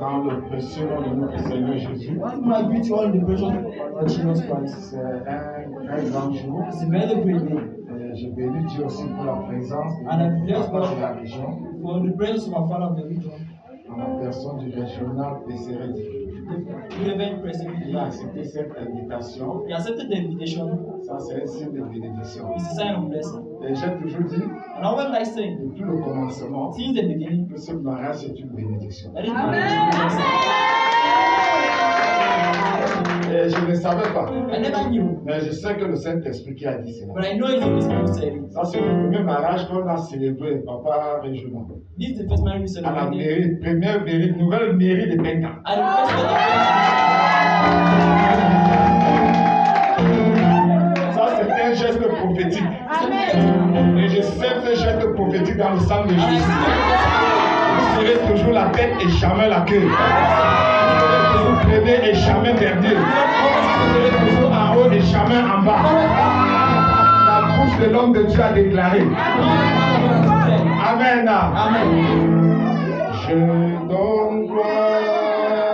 Dans le précieux nom de notre Seigneur Jésus. I greet you all in the precious name of our Lord Jesus Christ. C'est un très grand jour. It's a very great day. Et je bénis Dieu aussi pour la présence de And I bless notre papa God de la région, for the presence of our Father of the region. en la personne du régional PCRD. The event president. Il a accepté cette invitation. He accepted the invitation. Ça, c'est un signe de bénédiction. It's a sign of blessing. Et j'ai toujours dit, And I always like saying, depuis le commencement, since the beginning, que ce mariage est une bénédiction. that is marriage is a blessing. Et je ne savais pas. I never knew, Mais je sais que le Saint-Esprit qui a dit cela. but I know it's the Holy Spirit who said it. Ça, c'est le premier mariage qu'on a célébré, papa régional. This is the first marriage we À la celebrated. mairie, première mairie, nouvelle mairie de Benga. At the first Ça, c'est un geste prophétique. Et je sais ce geste prophétique dans le sang de Jésus. Vous serez toujours la tête et jamais la queue. Vous serez toujours premier et jamais dernier. Vous serez toujours en haut et jamais en bas. La bouche de l'homme de Dieu a déclaré. Amen. Je donne gloire.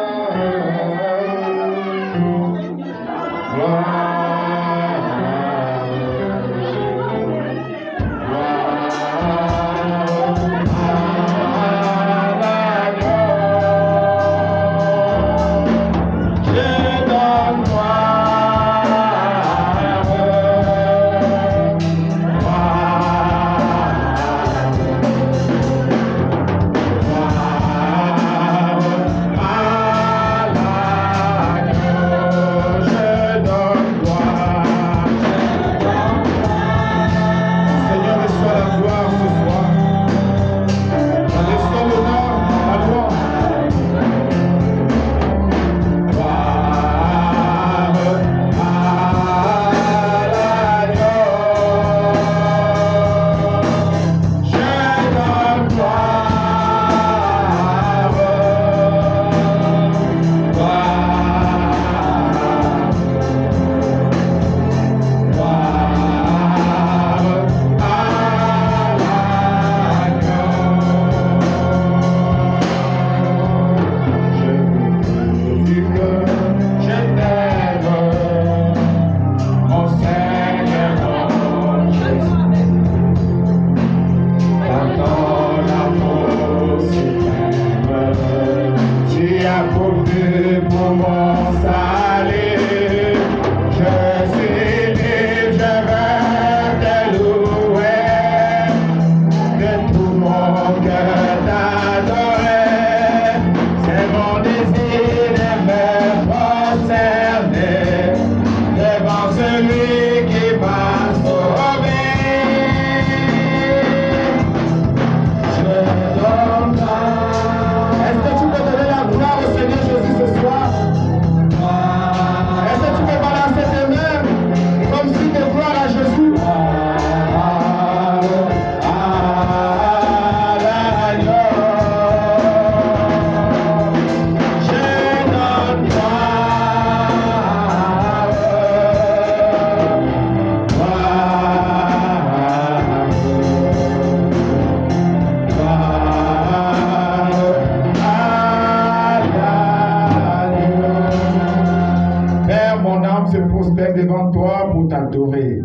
Devant toi pour t'adorer,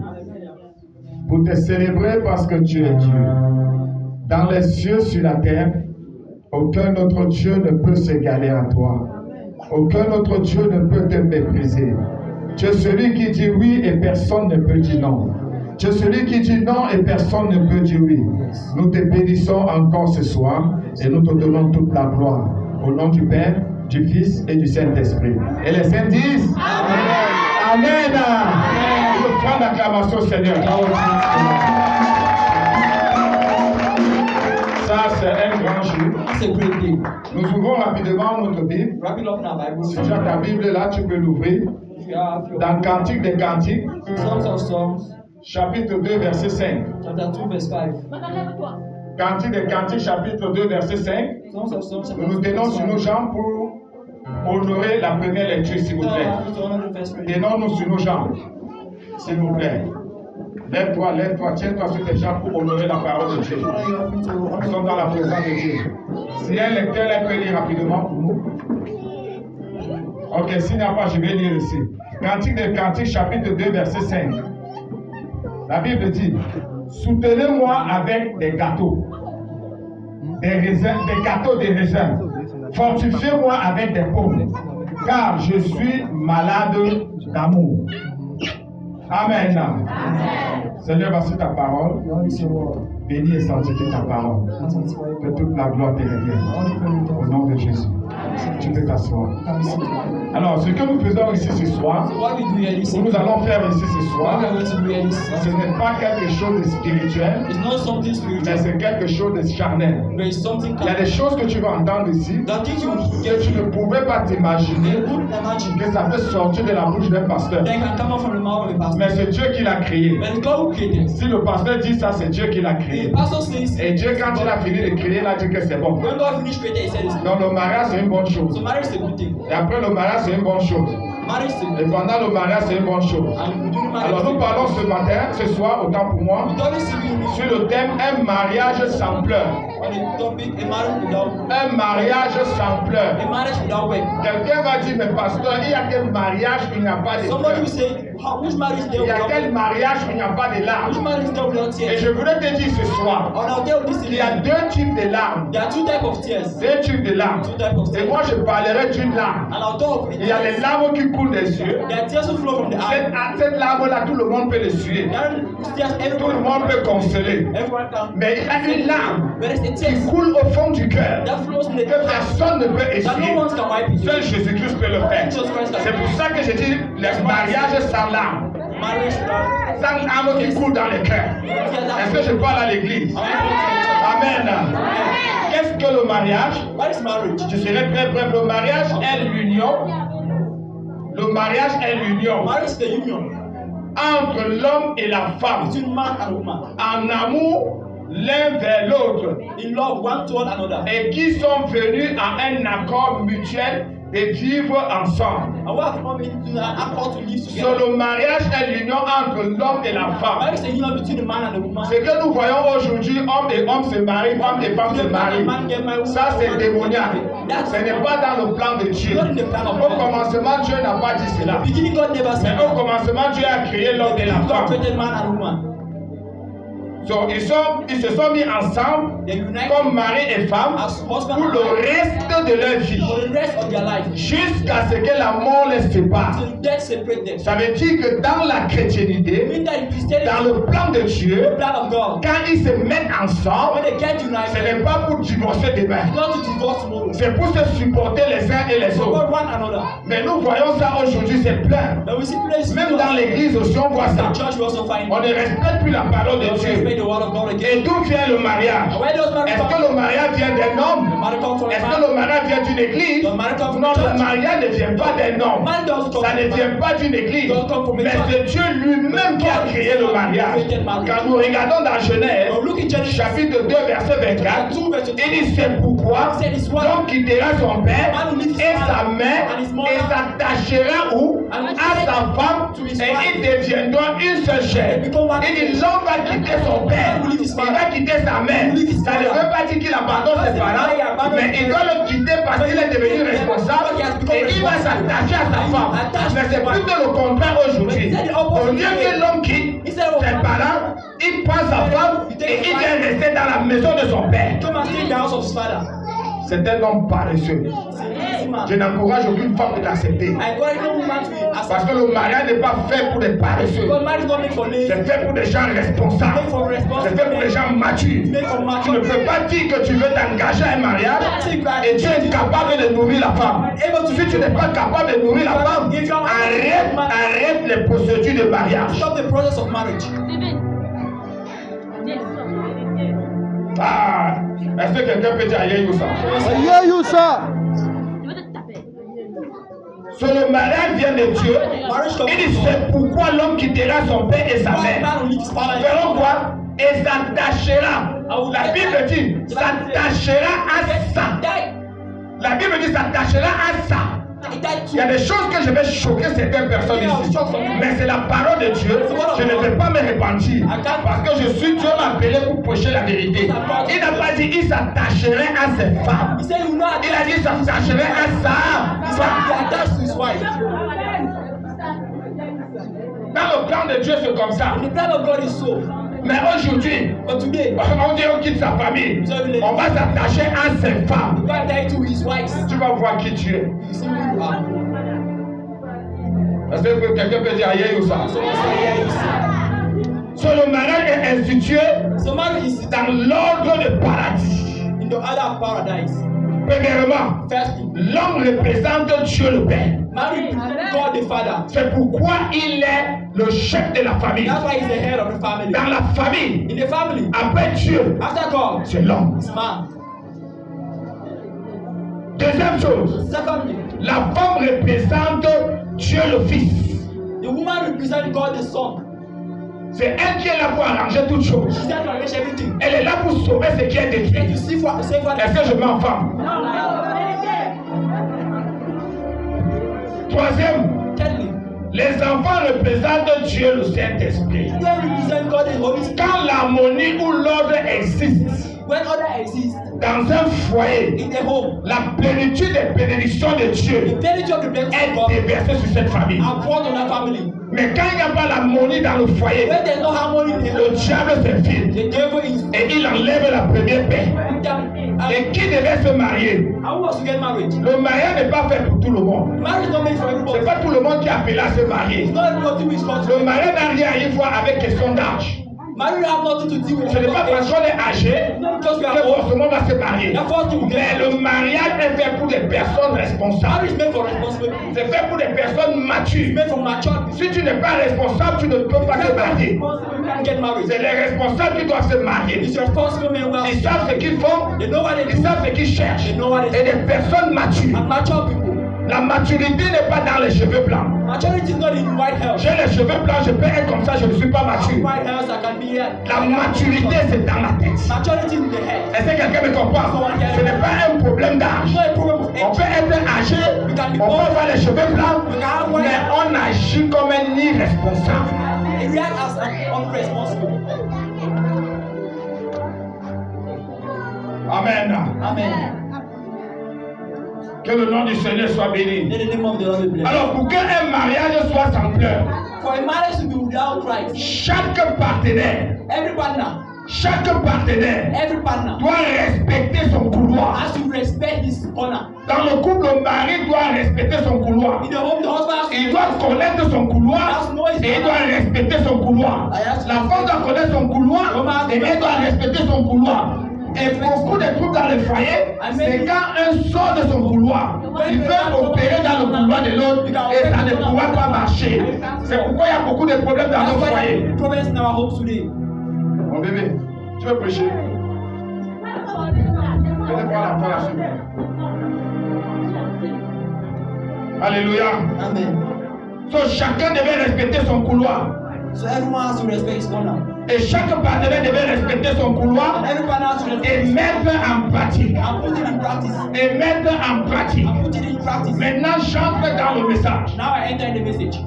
pour te célébrer parce que tu es Dieu. Dans les cieux, sur la terre, aucun autre Dieu ne peut s'égaler à toi. Aucun autre Dieu ne peut te mépriser. Tu es celui qui dit oui et personne ne peut dire non. Tu es celui qui dit non et personne ne peut dire oui. Nous te bénissons encore ce soir et nous te donnons toute la gloire. Au nom du Père, du Fils et du Saint-Esprit. Et les saints disent Amen. Amen. Une grande acclamation, Seigneur. Ça, c'est un grand jour. Nous ouvrons rapidement notre Bible. Si tu as ta Bible là, tu peux l'ouvrir. Dans Cantique des Cantiques, chapitre 2, verset 5. Cantique des Cantiques, chapitre 2, verset 5. Nous nous tenons sur nos jambes pour honorer la première lecture, s'il vous plaît. Tenons-nous sur nos jambes, s'il vous plaît. Lève-toi, tiens-toi sur tes jambes pour honorer la parole de Dieu. Nous sommes dans la présence de Dieu. S'il y a un lecteur, là, il peut lire rapidement pour nous. Ok, s'il n'y a pas, je vais lire ici. Cantique des Cantiques, chapitre 2, verset 5. La Bible dit, soutenez-moi avec des gâteaux, des raisins, des gâteaux des raisins. Fortifiez-moi avec des pommes, car je suis malade d'amour. Amen. Seigneur, voici ta parole. Bénis et sanctifie ta parole. Que toute la gloire te revienne. Au nom de Jésus. Tu peux t'asseoir. Alors, ce que nous faisons ici ce soir, ce que nous allons faire ici ce soir, ce n'est pas quelque chose de spirituel, mais c'est quelque chose de charnel. Il y a des choses que tu vas entendre ici que tu ne pouvais pas t'imaginer que ça peut sortir de la bouche d'un pasteur. Mais c'est Dieu qui l'a créé. Si le pasteur dit ça, c'est Dieu qui l'a créé. Et Dieu, quand il a fini de créer, il a dit que c'est bon. Donc le mariage, c'est une bonne chose. Et après le mariage, c'est une bonne chose. Et pendant le mariage, c'est une bonne chose. Alors nous parlons ce matin, ce soir, autant pour moi, sur le thème un mariage sans pleurs. Un mariage sans pleurs. Quelqu'un va dire, mais pasteur, il y a quel mariage où il n'y a pas de pleurs? Il y a quel mariage où il n'y a pas de larmes? Et je voudrais te dire ce soir, il y a deux types de larmes. Deux types de larmes. Et moi je parlerai d'une larme. Il y a les larmes qui coulent des yeux. Cette larme-là, tout le monde peut le suer. Tout le monde peut consoler. Mais il y a une larme qui coule au fond du cœur que personne ne peut essuyer. Seul Jésus-Christ peut le faire. C'est pour ça que je dis le mariage sans larmes. Sans larmes qui coulent dans le cœur. Est-ce que je parle à l'église? Amen. Qu'est-ce que le mariage? Je serai très bref. Le mariage est l'union. Le mariage est l'union entre l'homme et la femme en amour l'un vers l'autre et qui sont venus à un accord mutuel de vivre ensemble. Sur le mariage est l'union entre l'homme et la femme. Ce que nous voyons aujourd'hui, homme et homme se marient, femme et femme se marient. Ça c'est démoniaque. Ce n'est pas dans le plan de Dieu. Au commencement, Dieu n'a pas dit cela. Mais au commencement, Dieu a créé l'homme et la femme. Donc, ils se sont mis ensemble comme mari et femme pour le reste de leur vie, jusqu'à ce que la mort les sépare. Ça veut dire que dans la chrétienté, dans le plan de Dieu, quand ils se mettent ensemble, ce n'est pas pour divorcer demain, c'est pour se supporter les uns et les autres. Mais nous voyons ça aujourd'hui, c'est plein. Même dans l'église aussi, on voit ça. On ne respecte plus la parole de Dieu. Et d'où vient le mariage? Est-ce que le mariage vient d'un homme? Est-ce que le mariage vient d'une église? Non, le mariage ne vient pas d'un homme. Ça ne vient pas d'une église. Mais c'est Dieu lui-même qui a créé le mariage. Quand nous regardons dans Genèse, chapitre 2, verset 24, il dit c'est pourquoi l'homme quittera son père et sa mère et s'attachera où? À sa femme et ils deviendront une seule chair. Il dit l'homme va quitter son père. Il va quitter sa mère. Ça ne veut pas dire qu'il abandonne ses parents, mais il doit le quitter parce qu'il est devenu responsable et il va s'attacher à sa femme. Mais c'est plutôt le contraire aujourd'hui. Au lieu que l'homme quitte ses parents, il prend sa femme et il vient rester dans la maison de son père. C'est un homme paresseux. Je n'encourage aucune femme de l'accepter. Parce que le mariage n'est pas fait pour des paresseux. C'est fait pour des gens responsables. C'est fait pour des gens matures. Tu ne peux pas dire que tu veux t'engager à un mariage et tu es capable de nourrir la femme. Si tu n'es pas capable de nourrir la femme, arrête les procédures de mariage. Ah, est-ce que quelqu'un peut dire aïe Youssa? Aïe Youssa. Sur le mariage vient de Dieu. Il dit c'est pourquoi l'homme quittera son père et sa mère. Verrons quoi? Et s'attachera. La Bible dit s'attachera à ça. La Bible dit s'attachera à ça. Il y a des choses que je vais choquer certaines personnes ici. Mais c'est la parole de Dieu. Je ne vais pas me repentir. Parce que je suis Dieu m'a appelé pour prêcher la vérité. Il n'a pas dit il s'attacherait à ses femmes. Il a dit il s'attacherait à sa femme. Dans le plan de Dieu, c'est comme ça. Mais aujourd'hui, on dit on quitte sa famille. On va s'attacher à ses femmes. Tu vas voir qui tu es. Est-ce que quelqu'un peut dire aïe ou ça? Le mariage est institué dans l'ordre du paradis. Premièrement, l'homme représente Dieu le Père. C'est pourquoi il est le chef de la famille. Dans la famille, après Dieu, c'est l'homme. Deuxième chose, la femme représente Dieu le Fils. C'est elle qui est là pour arranger toutes choses. Elle est là pour sauver ce qui est détruit. Est-ce que je mets en femme? Troisième, les enfants représentent Dieu le Saint-Esprit. Quand l'harmonie ou l'ordre existe dans un foyer, la plénitude des bénédictions de Dieu est déversée sur cette famille. Mais quand il n'y a pas l'harmonie dans le foyer, le diable s'infiltre et il enlève la première paix. Et qui devait se marier? Le mariage n'est pas fait pour tout le monde. Ce n'est pas tout le monde qui est appelé à se marier. Le mariage n'a rien à y voir avec question d'âge. Ce n'est pas parce qu'on est âgé que forcément on va se marier. Mais le mariage est fait pour des personnes responsables. C'est fait pour des personnes matures. Si tu n'es pas responsable, tu ne peux pas te marier. C'est les responsables qui doivent se marier. Ils savent ce qu'ils font, ils savent ce qu'ils cherchent. Et des personnes matures. La maturité n'est pas dans les cheveux blancs. J'ai les cheveux blancs, je peux être comme ça, je ne suis pas mature. La maturité, c'est dans la tête. Est-ce que quelqu'un me comprend? Ce n'est pas un problème d'âge. On peut être âgé, on peut avoir les cheveux blancs, mais on agit comme un irresponsable. Amen. Que le nom du Seigneur soit béni. Alors, pour qu'un mariage soit sans pleurs, chaque partenaire doit respecter son couloir. Dans le couple, le mari doit respecter son couloir. Il doit connaître son couloir et il doit respecter son couloir. La femme doit connaître son couloir et elle doit respecter son couloir. Et beaucoup de trucs dans le foyer, c'est quand un sort de son couloir, il veut opérer dans le couloir de l'autre et ça ne pourra pas marcher. C'est pourquoi il y a beaucoup de problèmes dans nos foyers. Mon bébé, tu veux prêcher? Venez voir la foi là-dessus. Alléluia. Amen. Donc chacun devait respecter son couloir. So everyone has to respect his corner. Et chaque partenaire devait respecter son couloir Everyone has to respect et mettre en pratique. and put it in practice. Et mettre en pratique. And put it in practice. Maintenant, j'entre dans le message. Now I enter in the message.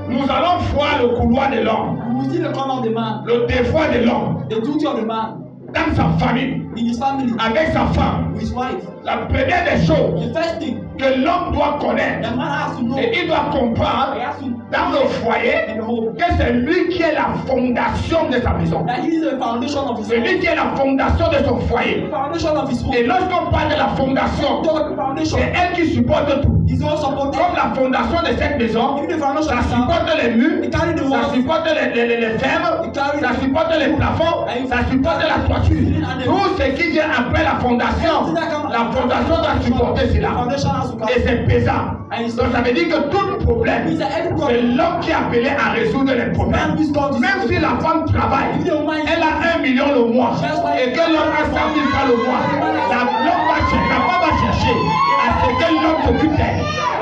Nous allons voir le couloir de l'homme, We will see the corner of the man, le devoir de l'homme the duty of the man dans sa famille, in his family, avec sa femme. with his wife. La première des choses The first thing que l'homme doit connaître, the man has to know, et il doit comprendre he has to dans le foyer in the home, que c'est lui qui est la fondation de sa maison. that he is the foundation of his C'est lui home, qui est la fondation de son foyer. the foundation of his home. Et lorsqu'on parle de la fondation, The foundation c'est elle qui supporte tout. is all supported. Comme la fondation de cette maison, Even the foundation ça of his house, supporte les murs, it carry the ça walls, supporte les fermes, ça supporte les plafonds, ça supporte la toiture. Tout ce qui vient après la fondation doit supporter the cela. foundation has to Et carry. c'est pesant. Donc ça veut dire que tout problème, Means that every c'est problem, l'homme qui est appelé à résoudre les problèmes. Même si la femme travaille, if the woman is elle a 1 million le mois et que l'homme a 100 000 francs le mois, la femme va chercher à ce que l'homme s'occupe d'elle.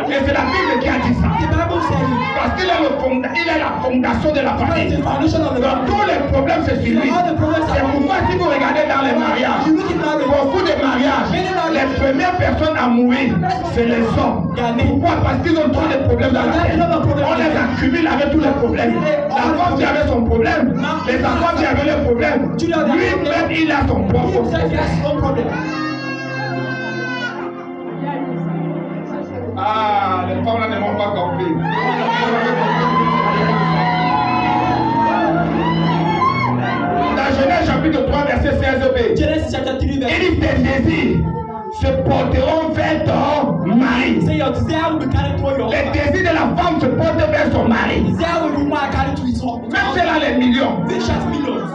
Et c'est la Bible qui a dit ça. the Bible says it. Parce qu'il est le il est la fondation de la Because famille. the foundation of the Donc family. tous les problèmes c'est sur lui. All the problems C'est are pourquoi si vous regardez dans les mariages, You look in marriage. beaucoup de mariages, les premières personnes à mourir, c'est les hommes. Pourquoi? Parce qu'ils ont trop de problèmes dans la tête. On les accumule avec tous les problèmes. La femme qui avait son problème, les enfants qui avaient le problème, lui-même il a son propre He himself problème. has his own problem. Ah, les femmes là ne m'ont pas compris. Dans Genèse chapitre 3, verset 16b, Genesis chapter 3 verse il dit tes désirs se porteront vers ton mari. say your desire will be carried through your Les husband. désirs de la femme se portent vers son mari. Desire will be carried to his husband. Même si elle a les millions They has millions.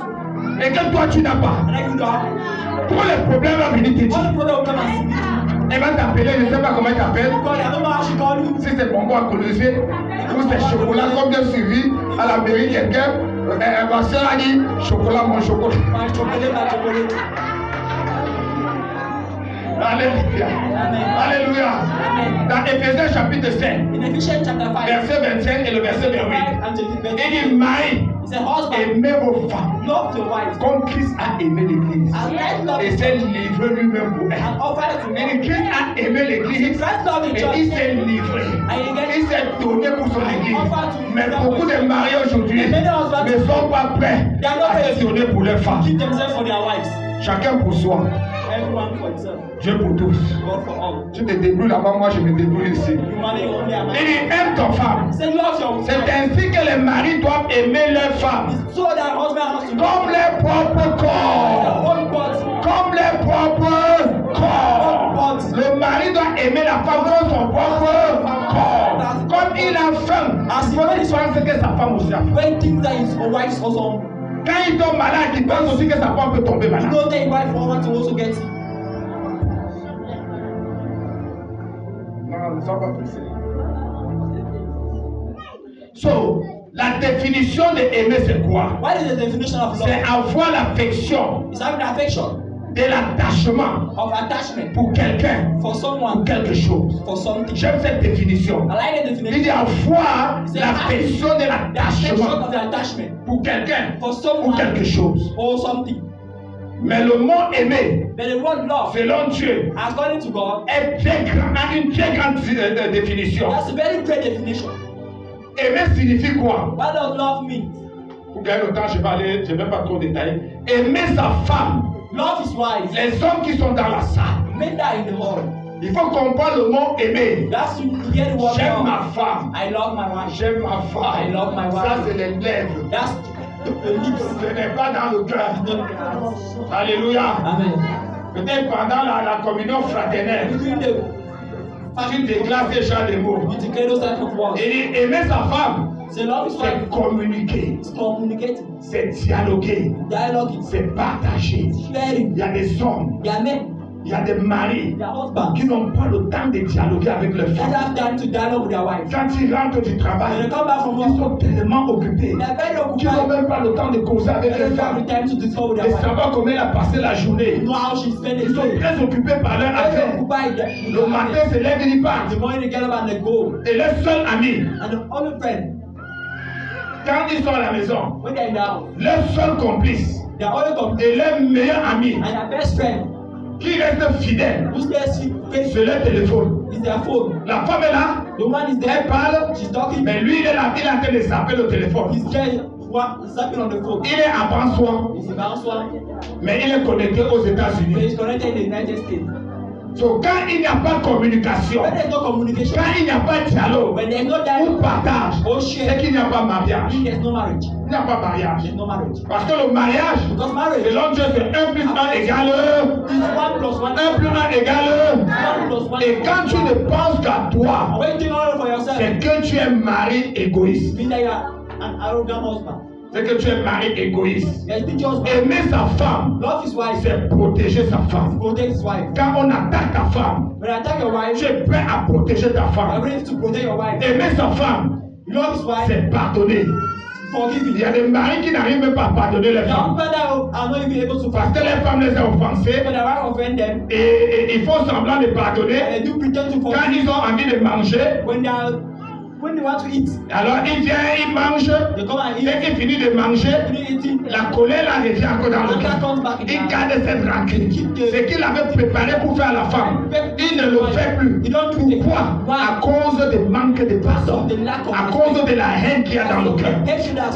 et que toi tu n'as pas, And I do not. tous les problèmes vont venir te All dire. the problem will come and see me. Elle va t'appeler, je ne sais pas comment elle t'appelle. God, I don't know how she called you. Si c'est bonbon à colosser ou c'est chocolat comme bien suivi à la mairie quelqu'un, ma soeur a dit chocolat, mon chocolat. My chocolate, my chocolate. Alléluia. Alléluia. Amen. Dans Éphésiens chapitre 5, In Ephesians chapter 5, verset 25 et le verset 28, 5 and 28, il dit Marie, he said, husband, aimez vos femmes love your wife. comme Christ a aimé l'Église And Christ loved et the s'est church livré lui-même pour elle. and offered it to Il dit God. Christ a aimé l'Église Christ loved the et church il s'est livré. Il s'est donné pour son Église. Mais beaucoup de mariés aujourd'hui ne sont pas prêts à se donner pour leurs femmes. Keep themselves for their wives. Chacun pour soi, Everyone for himself. Dieu pour tous. God for all. Tu te débrouilles là-bas, moi je me débrouille ici. You marry only a Il man. dit aime ton femme. Say love your C'est wife. ainsi que les maris doivent aimer leurs femmes So that husband has to comme leur propre corps. one body. Comme leur propre corps. Le mari doit aimer la femme comme son propre corps. Comme il a faim, il faut qu'il pense que sa femme aussi a faim. When things that his wife's also, Quand il tombe malade, il pense aussi que sa femme peut tomber you malade. don't take wife for one to also get it. Non, ne sois pas pressé. So, la définition de aimer, c'est quoi? What is the definition of C'est love? avoir l'affection, It's having affection, de l'attachement of attachment pour quelqu'un, for pour someone, quelque chose. for something. J'aime cette définition. I like the Il definition. dit avoir l'affection de The affection l'attachement of the attachment pour quelqu'un, for pour someone quelque chose. or something. Mais le mot aimer, But the word love, selon Dieu, according to God, est très grand, a une très grande définition. that's a very great definition. Aimer signifie quoi? What does love mean? Pour gagner le temps, je ne vais pas trop détailler. Aimer sa femme, Love is wise. les hommes qui sont dans la salle. Make that in the hall. Il faut comprendre le mot aimer. That's to hear the word J'aime ma love. femme. I love my wife. J'aime ma femme. I love my Ça, wife. c'est les lèvres. That's the lips. Ce n'est pas dans le cœur. Alléluia. Amen. Peut-être pendant la communion fraternelle, Between the tu déclares ces genres de mots. you declare those type of words. Il dit aimer sa femme, Say love is c'est wise. communiquer, It's communicating. c'est dialoguer, Dialoguing. c'est partager. Sharing. Il y a des hommes, They are men. il y a des maris They are husbands. qui n'ont pas le temps de dialoguer avec leurs They femmes. have time to dialogue with their wives. Quand ils rentrent du When travail, they come back from ils work, sont tellement occupés they are very qu'ils n'ont occupied. même pas le temps de causer avec They leurs don't have femmes, the time to discuss with de their wives. savoir comment elle a passé la journée. You know how she spent the Ils sont day. très occupés par leur Very affaire. occupied. Le matin, se lève, ils partent. The morning they get up and they go. Et leur seul ami, And the only friend, quand ils sont à la maison, when they're in the house, leur seul complice they are only come. et leur meilleur ami And their best friend, qui reste fidèle, who stays face c'est leur téléphone. is their phone. La femme est là, The woman is elle there. parle, She's talking. mais lui, il est là, il est en train de zapper le téléphone. He's there. He's tapping on the phone. Il est à François, He's a bounce one. mais il est connecté aux But États-Unis. he's connected in the United States. So, quand il n'y a pas de communication, When there's no communication, quand il n'y a pas de dialogue when there's no ou dialogue, partage, or c'est share, qu'il n'y a pas de mariage. there's no marriage. Il n'y a pas de mariage. There's no marriage. Parce que le mariage, Because marriage selon Dieu, c'est 1 plus 1 égale is 1 plus 1. 1 plus 1 égale 1 plus 1. Et quand tu ne penses qu'à toi, When you think only for yourself, c'est que tu es un mari égoïste. mean that you are an arrogant husband. C'est que tu es un mari égoïste. There's the husband. Aimer sa femme, Love his wife. c'est protéger sa femme. Protect his wife. Quand on attaque ta femme, When you attack your wife, tu es prêt à protéger ta you are femme. ready to protect your wife. Aimer sa femme, Love his wife. c'est pardonner. Forgive Il y it. a des maris qui n'arrivent même pas à pardonner les The femmes. husband that are not even able to Parce forgive que les femmes les ont offensées when their wife offend them, et ils font semblant de and pardonner. they do pretend to Quand forgive. ils ont envie de manger, When they are When they want to eat, Alors il vient, il mange. they come and Dès eat. qu'il finit de manger, Finish eating. la colère là revient encore dans le Anger cœur. comes back in Il their garde cette rancune. Ce qu'il avait préparé pour faire à la femme, il ne le fait plus. Pourquoi? À cause du manque de pardon. À cause de la haine qu'il y a dans le cœur.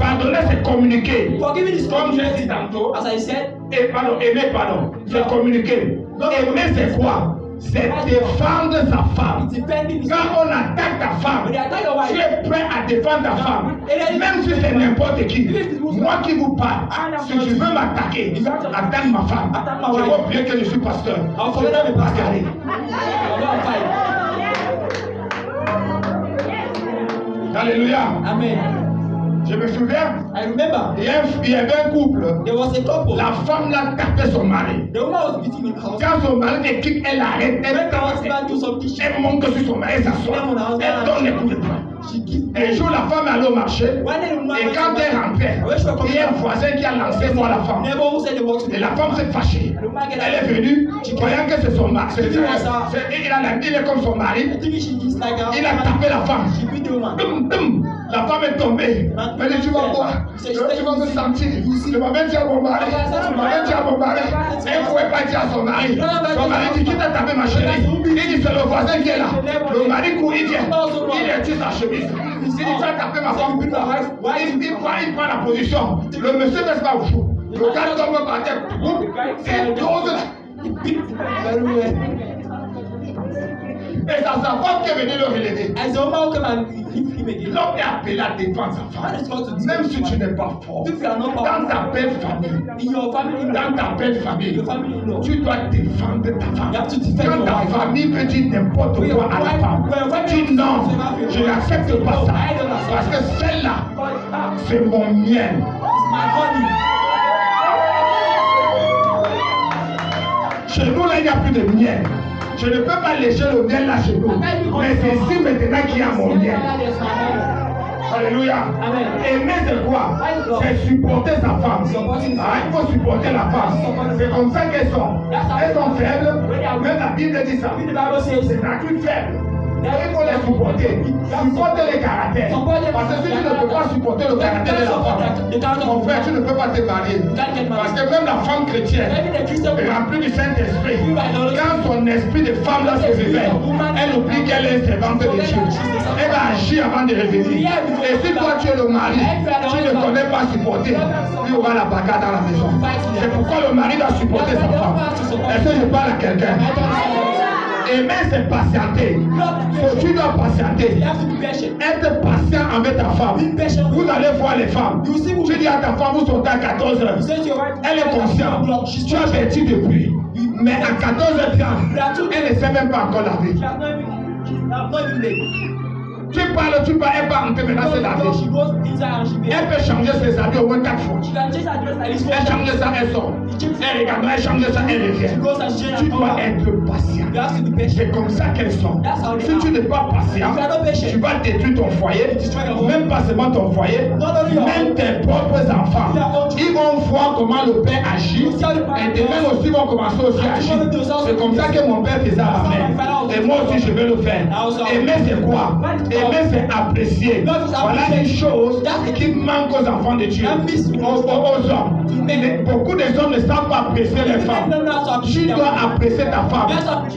Pardonner, c'est communiquer. Forgiving is Comme j'ai dit communicating. tantôt, As I said, aimer, pardon, c'est communiquer. Aimer, c'est quoi? C'est défendre sa femme. defending is Quand on attaque ta femme, when they attack your tu wife, es prêt à défendre ta femme. Même si c'est n'importe qui. Moi qui vous parle, si tu veux m'attaquer, attaque ma femme. Je vais oublier que je suis pasteur. Je vais me bagarrer. you're not fight. Alléluia. Amen. Je me souviens, I remember il y avait un couple. there was a couple. La femme l'a tapé son mari. The woman was beating him house. Quand son mari est kick, elle arrête. When the husband do something, Elle monte sur son mari, elle s'assoit. Elle donne les coups de poing. she gives. Un jour, la femme est allée au marché. One day the woman Et went quand to elle the rentrait, il y a un voisin qui a lancé moi la femme. neighbor who said they work Et together. la femme s'est fâchée. Elle est venue, croyant que c'est son mari. Il est comme son mari. I think she gives like a Il a tapé la femme. she beat the woman. Boum, boum. La femme est tombée. Elle dit, tu vas voir. Tu vas me sentir. Je m'avais dit à mon mari. Je m'avais dit à mon mari. Elle ne pouvait pas dire à son mari. Son mari dit, qui t'a tapé ma chérie? Il dit, c'est le voisin qui est là. Le mari court, il vient. Il est sur sa chemise. Il dit, tu as tapé ma femme. Il prend la position. Le monsieur ne se pas au chaud. Le gars tombe par terre. C'est dose là. He beat very well. Et c'est sa femme qui est venue le relever. As the woman come and leave him again. L'homme est appelé à défendre sa Man femme. is called to Même si defend tu his n'es wife. pas fort. If you are not Dans powerful ta belle famille. in your family, Dans ta belle famille. your family law, Tu dois défendre ta femme. you have to defend Quand your ta wife. famille peut dire n'importe quoi à la femme, dis non, je n'accepte pas ça. Parce que celle-là, c'est mon mien. It's my honey. Chez nous, là, il n'y a plus de miel. Je ne peux pas lécher le miel là chez nous. Mais c'est ici maintenant qu'il y a mon miel. Alléluia. Amen. Aimer c'est quoi? C'est supporter sa femme. Ah, il faut supporter la femme. C'est comme ça qu'elles sont. Elles sont faibles. Même la Bible dit ça. The Bible says C'est nature faible. Il faut les supporter. Supporter les caractères. Parce que si tu ne peux pas supporter le caractère de la femme, mon frère, tu ne peux pas te marier. Parce que même la femme chrétienne even the Christian est woman, remplie du Saint-Esprit. Quand son esprit de femme là se réveille, elle oublie qu'elle est servante de Dieu. Elle va agir avant de revenir. Et si toi tu es le mari, tu ne connais pas supporter, il y aura la bagarre dans la maison. C'est pourquoi le mari doit supporter sa femme. Est-ce que je parle à quelqu'un? Aimer, c'est patienter. Tu dois patienter. you have to be patient. Être patient avec ta femme. Vous allez voir les femmes. Tu dis à ta femme, vous sortez à 14h. You say to your wife, Elle est consciente. Tu as bêti depuis. Mais à 14h30, elle ne sait même pas encore laver. she has not even made. Tu parles, elle va rentrer maintenant se laver. She goes inside and she Elle peut changer ses habits au moins 4 fois. She can change her dress at least Elle 4 change ça, elle sort. Elle regarde, elle change ça, elle She revient. goes and change Tu her dois color. être patient. You have to be patient. C'est comme ça qu'elles sont. That's how they Si tu are. n'es pas patient, If you are not patient, tu vas détruire ton foyer. destroy your home. Même pas seulement ton foyer, Not only your même home. tes propres enfants. Ils vont voir comment le père agit. Et demain aussi, ils vont commencer aussi à agir. C'est comme ça que mon père faisait à ma mère. Et moi aussi, je vais le faire. Aimer, c'est quoi? Aimer, c'est apprécier. Voilà une chose qui manque aux enfants de Dieu, aux hommes. Mais beaucoup des hommes ne savent pas apprécier les femmes. Tu dois apprécier ta femme.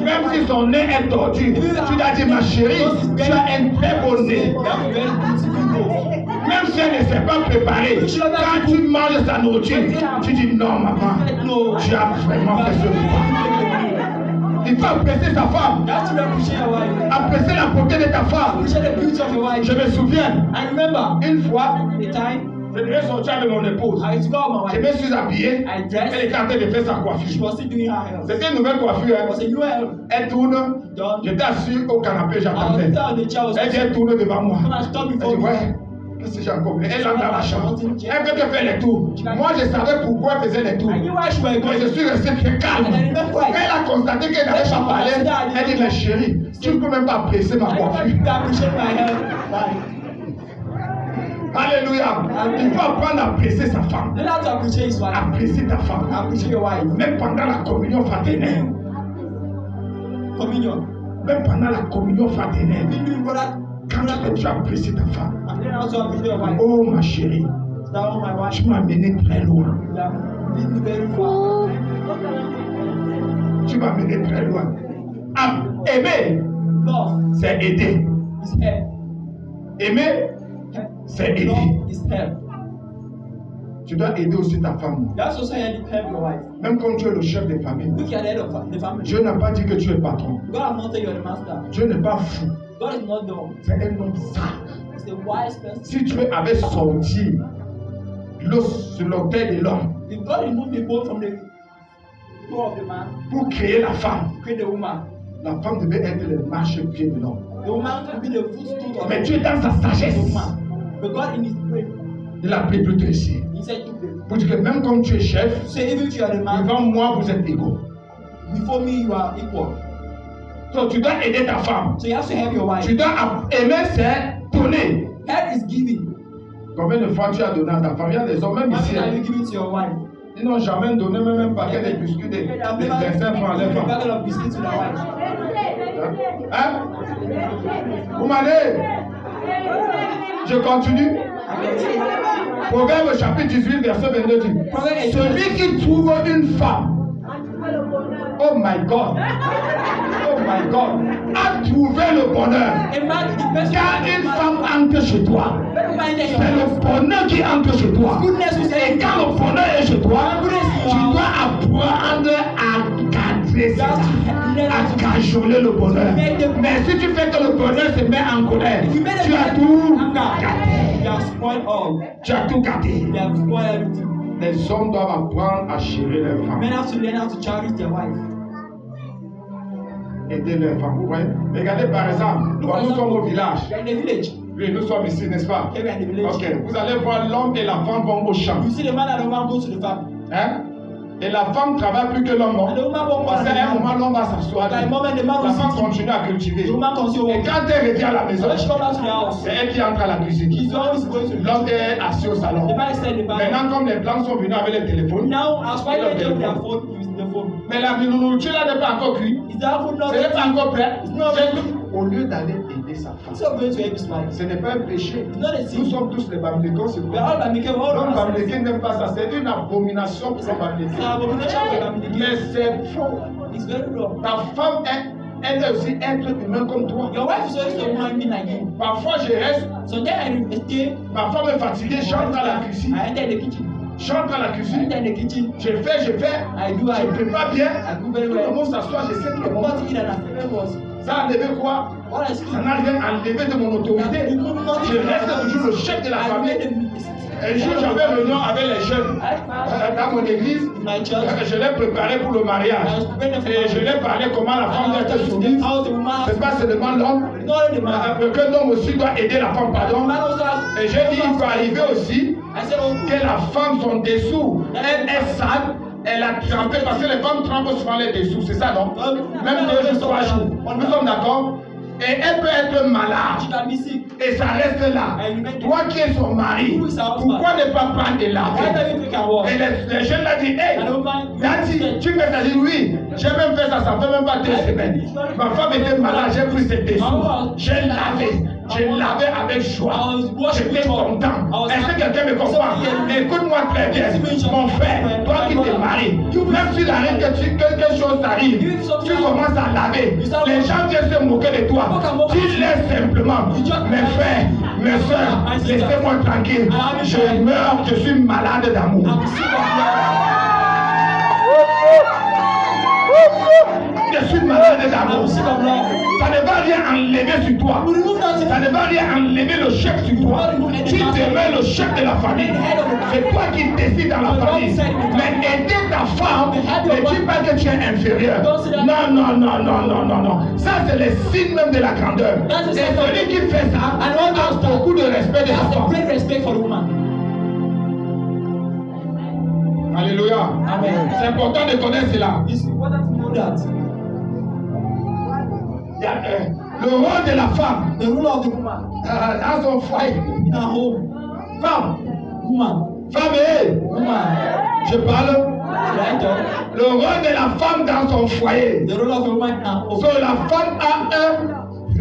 Même si son nez est tordu, tu dois dire, ma chérie, tu as un très beau nez. You have a very beautiful goal. Même si elle ne s'est pas préparée, quand tu manges sa nourriture, tu dis non, maman, tu as vraiment fait ce repas. Il faut apprécier sa femme, You have to appreciate your wife. apprécier la beauté de ta femme. Appreciate the beauty of your wife. Je me souviens, I remember une fois, the time je devais sortir avec mon épouse. I used to go out with Je my wife. me suis habillé, I elle dressed. était en train de faire sa She coiffure. was still doing her hair. C'était une nouvelle coiffure. It Hein. was a new hair. Elle tourne, Done. j'étais assis au canapé, I was j'attendais. sitting on the chair. Was Elle vient tourner devant moi. Come and stop Elle before dit, me. ouais, qu'est-ce que j'ai encore? Elle entre dans la chambre. Elle veut te faire les tours. Moi, je savais pourquoi elle faisait les tours. I knew why she was Mais je going. suis resté très calme. Elle a constaté qu'elle n'avait pas parlé. Elle dit, mais chérie, tu ne peux même pas apprécier ma I coiffure. can't appreciate my hair. Why? Alléluia. Il faut apprendre à apprécier sa femme. Learn how to appreciate his wife. Apprécier ta femme. Appreciate your wife. Même pendant la communion fraternelle. Communion. Même pendant la communion fraternelle. Been doing brother Quand tu apprécies ta femme, And then also appreciate your wife. oh ma chérie, That was my wife. tu m'as mené très loin. That lead me very far. Tu m'as mené très loin. Ah, aimer, Love c'est aider. is help. Aimer, c'est aider. Love is help. Tu dois aider aussi ta femme. That's also help your wife. Même comme tu es le chef de famille. Look at the head of the family. Dieu n'a pas dit que tu es patron. God has not said you're the master. Dieu n'est pas fou. God is not dumb. C'est un homme sage. He's a wise person. Si Dieu avait sorti l'eau sur l'autel de l'homme If God removed the bone from the toe of the man, pour créer la femme, create the woman. la femme devait être le marchepied de l'homme. The woman can be the footstool of Mais Dieu dans sa sagesse, the woman. But God in his brain, il a pris plutôt ici. he said to them, Pour dire que même comme tu es chef, so even if you are the man, devant moi vous êtes égaux. before me you are equal. Donc tu dois aider ta femme. So you have to help your wife. Tu dois aimer, c'est donner. Help is giving. Combien de fois tu as donné à ta femme? Il y a des hommes, même How ici, many are you giving to your wife? ils n'ont jamais donné même un paquet de biscuits de 25 francs à leur A femme. packet of biscuits to their wife. Hein? Vous m'allez? Je continue. Proverbe chapitre 18, verset 22 dit, celui qui trouve une femme, oh my God, a trouvé le bonheur. A man, the best Quand une femme entre chez toi, c'est le bonheur qui entre chez toi. Et quand le bonheur est chez toi, tu dois apprendre à cadrer ça, à cajoler le bonheur. Mais si tu fais que le bonheur se met en colère, tu as tout gâté. You have spoiled all. Tu as tout gâté. You have spoiled everything. Les hommes doivent apprendre à chérir leurs Men femmes, have to learn how to cherish their wife. aider leurs femmes. Vous voyez? Regardez par exemple, quand nous sommes au village, We are in the village. oui, nous sommes ici, n'est-ce pas? Here we are in the village. Ok, vous allez voir l'homme et la femme vont au champ. You see the man and the woman go to the farm. Hein? Et la femme travaille plus que l'homme. And the woman won't Parce qu'à un moment, l'homme va s'asseoir. At the moment, the man La will femme sit. continue à cultiver. The woman continue Et working. quand elle revient à la maison, When she comes back to the house, c'est elle qui entre à la cuisine. he's always going to the L'homme est assis au salon. The man is saying the Bible. Maintenant, comme les blancs sont venus avec les téléphones, Now, as far as they take their phone, using the phone. mais la nourriture là n'est pas encore cuite. Is that food not Ce n'est pas encore prêt. not Au lieu d'aller aider sa femme, He's not going to help his wife. ce n'est pas un péché. It's not a Nous sin. sommes tous les Bamilekons, c'est We are all Bamileke, we are all L'homme Bamileke. Bamileke n'aime pas ça. C'est une abomination pour les It's an Bamilekens. abomination for Bamileke. Mais c'est faux. It's very wrong. Ta femme, elle est aussi être humain comme toi. Your wife is always a woman being like you. Parfois, je reste, Sometimes I stay. ma femme est fatiguée, j'entre à la cuisine. I enter the kitchen. J'entre à la I cuisine, enter the kitchen. je fais, I do. je prépare bien. I do very Tout le well. monde s'assoit, je sais que le What monde. to eat and I was. Ça a enlevé quoi? What I see. Ça n'a rien enlevé de mon autorité. Je reste toujours le chef de la I made famille. Un jour, j'avais réunion avec les jeunes dans mon église. my church. Je l'ai préparé pour le mariage. Et je l'ai parlé comment la femme doit être soumise. How the woman C'est pas seulement l'homme. not only the man. Que l'homme aussi doit aider la femme, The pardon. man also has. Et j'ai dit, il peut arriver aussi I said, oh, que la femme, son dessous, elle est sale, elle a trempé, parce que les femmes trempent souvent les dessous, c'est ça, non? Même 2 jours, 3 jours. Nous sommes d'accord? Et elle peut être malade. she can be sick. Et ça reste là. Toi qui es son mari, pourquoi ne pas prendre et Why laver? don't you take a walk? Et les jeunes l'ont dit, hey, And the woman, Daddy, tu fais ça? J'ai dit, oui, j'ai même fait ça, ça fait même pas 2 semaines. Ma femme était malade, j'ai pris ses dessous. J'ai lavé avec joie. J'étais content. Est-ce que quelqu'un me comprend? Écoute-moi très bien, mon frère, toi qui t'es marié, même si l'arrêt que quelque chose t'arrive, tu commences à laver. Les gens viennent se moquer de toi. Dis-les simplement, mes frères, mes soeurs, laissez-moi tranquille. Je meurs, je suis malade d'amour. I'm sick of love. Je suis malade d'amour. I'm sick of love. Ça ne va rien enlever sur toi. We remove that. Ça ne va rien enlever le chef sur toi. Tu demeures le chef de la famille. C'est toi qui décides dans la famille. Mais aider ta femme ne dit pas que tu es inférieur. Non, non, non, non, non, non, non. Ça, c'est le signe même de la grandeur. Et celui qui fait ça a beaucoup de respect de la That's a femme. great respect for the woman. Alléluia. Amen. C'est important de connaître cela. It's important to know that. Il y a, le rôle de la femme The rule of the woman dans son foyer. in her home. Femme, Woman. femme, Woman. je parle. Right? Le rôle de la femme dans son foyer. The role of a woman in her home. So, la femme a un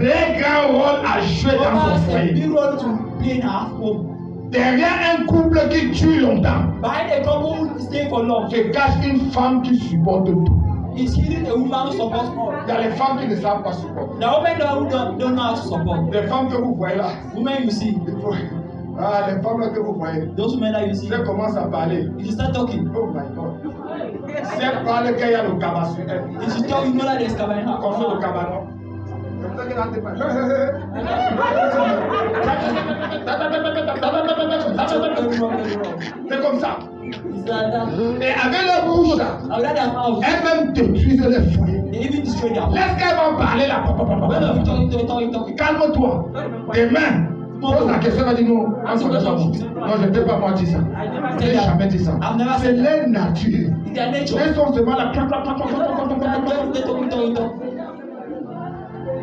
très grand rôle à jouer dans Woman son has a foyer. big role to play in her home. Derrière un couple qui dure longtemps, Behind a couple who stay for long, se cache une femme qui supporte tout. is hidden a woman who supports all. Il y a les femmes qui ne savent pas supporter. The women who don't know how to support. Les femmes que vous voyez là, Women you see, les femmes là que vous voyez, those women that you see, si elles commencent à parler, if you start talking, oh my God. Si elles parlent qu'il y a le cabas sur elles, if you talk, you know that there's cover in her. comme ça le cabanon. Comme ça qu'elle a des c'est comme ça. Et avec leur bouche là, elles-mêmes détruisent les foyers. They even destroy their house. Laisse qu'elles vont parler là. When are we talking? Calme-toi. Demain, pose la question, elle dit non. Non, je ne t'ai pas moi dit ça. Je n'ai jamais dit ça. C'est leur nature. It's their nature. Elles sont seulement là.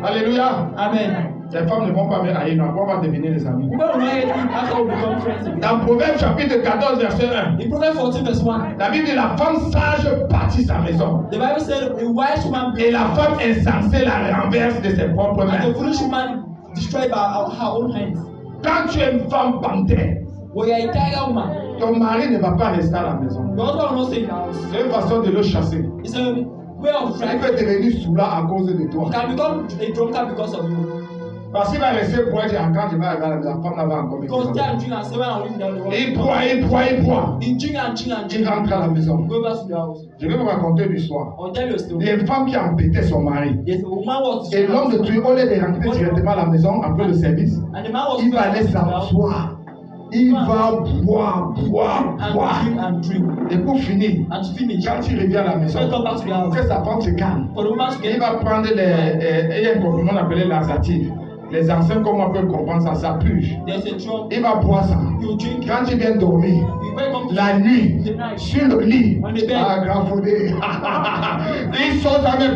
Alléluia. Amen. Les femmes ne vont pas venir à Enoch, on va devenir des amis. Women will not hate him after we become friends again. Dans Proverbe chapitre 14, verset 1, In Proverbs 14 verse 1, la Bible dit la femme sage bâtit sa maison. the Bible said a wise woman Et la femme insensée la renverse de ses propres and mains. a foolish woman destroyed by her own hands. Quand tu es une femme panthère, When you are a tiger woman, ton mari ne va pas rester à la maison. your husband will not stay in the house. C'est une façon de le chasser. It's a way of Il driving. peut devenir soula à cause de toi. You can become a drunkard because of you. Parce qu'il va rester pour dire quand je vais arriver à la maison, la femme là va encore Because venir. they are drink and seven and leave down the Il boit. He drink and drink and Il drink. rentre à la maison. Go back to the house. Je vais vous raconter une histoire. I'll tell you a Il story. y a une femme qui a embêté son mari. Yes, a woman was Et l'homme de Dieu, au lieu de rentrer directement à la maison après le service, and the man was il va aller s'asseoir. Il va boire. and drink. Et pour finir, And to finish, quand il revient à la maison, when he come back to the house, que sa femme se calme. for the woman to Il get va prendre il y a un comprimé appelé laxatif. Les anciens, comme on peut comprendre ça, ça purge. there's a drum, Il va boire ça. you drink it. Quand il vient dormir, You wake up la nuit, the night. sur le lit, On the bed. grand foudé. Il sort avec.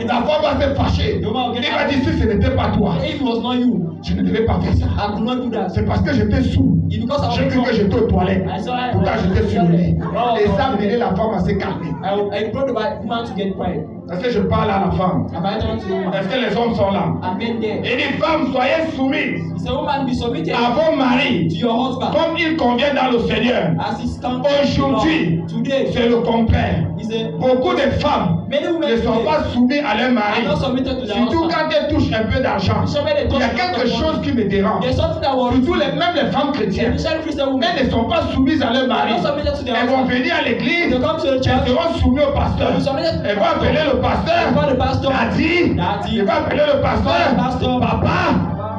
La femme va se fâcher. Il va dire si ce n'était pas toi, If it was not you, je ne devais pas faire ça. I could not do that. C'est parce que j'étais sous. It's because I J'ai was cru que j'étais aux toilettes. Pourtant j'étais sur le lit. Et ça a mené la femme à se calmer. I brought the woman to get quiet. Est-ce que je parle à la femme? Am I talking to the woman? Est-ce que les hommes sont là? And men there. Et les femmes, soyez soumises He said, woman, be submitted à vos maris to your husband comme il convient dans le Seigneur. as his count. Aujourd'hui, Today, c'est le contraire. he said, Beaucoup de femmes many ne women sont today pas soumises à leur are mari. not submitted to their Surtout husband. quand elles touchent un peu d'argent. Il y a quelque chose qui me dérange. There's something that worries Surtout me. même les femmes chrétiennes. Especially Christian women. Elles ne sont pas soumises à leur They are mari. not submitted to their Elles vont husband. venir à l'église. They come to the Elles church. seront soumises au pasteur. They will submit to the Elles vont appeler le pasteur. They call the pastor. Daddy. Daddy. Elles vont appeler le pasteur. Pastor. Papa.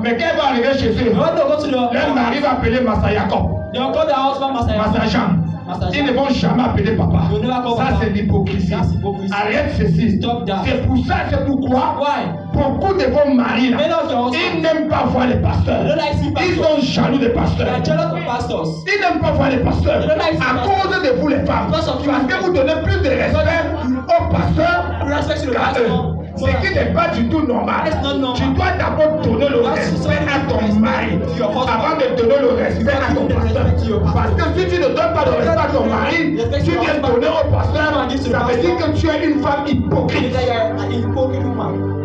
Mais quand elles vont arriver chez eux, When they go to leur the, mari va appeler Massa Jacob. they will call their husband Master. Massa Jean. Master Ils ne Jean. vont jamais appeler papa. They will never call Ça, papa. c'est l'hypocrisie. That's hypocrisy. Arrête ceci. Stop that. C'est pour ça, c'est pourquoi Why? beaucoup de vos maris, là, Many of your ils husbands, n'aiment pas voir les pasteurs. they don't like see Ils pastors. sont jaloux des They pasteurs. are jealous of pastors. Ils n'aiment pas voir les pasteurs. They don't like À pastors. cause de vous, les femmes. Because of you. Parce que vous donnez plus de respect aux pasteurs You respect to the qu'à eux. pastor. Ce qui n'est pas du tout normal. It's not normal. Tu dois d'abord donner le respect à ton mari avant de donner le respect à ton pasteur. Parce que si tu ne donnes pas le respect à ton mari, tu viens donner au pasteur, ça veut dire que tu es une femme hypocrite. That you are an hypocrite woman.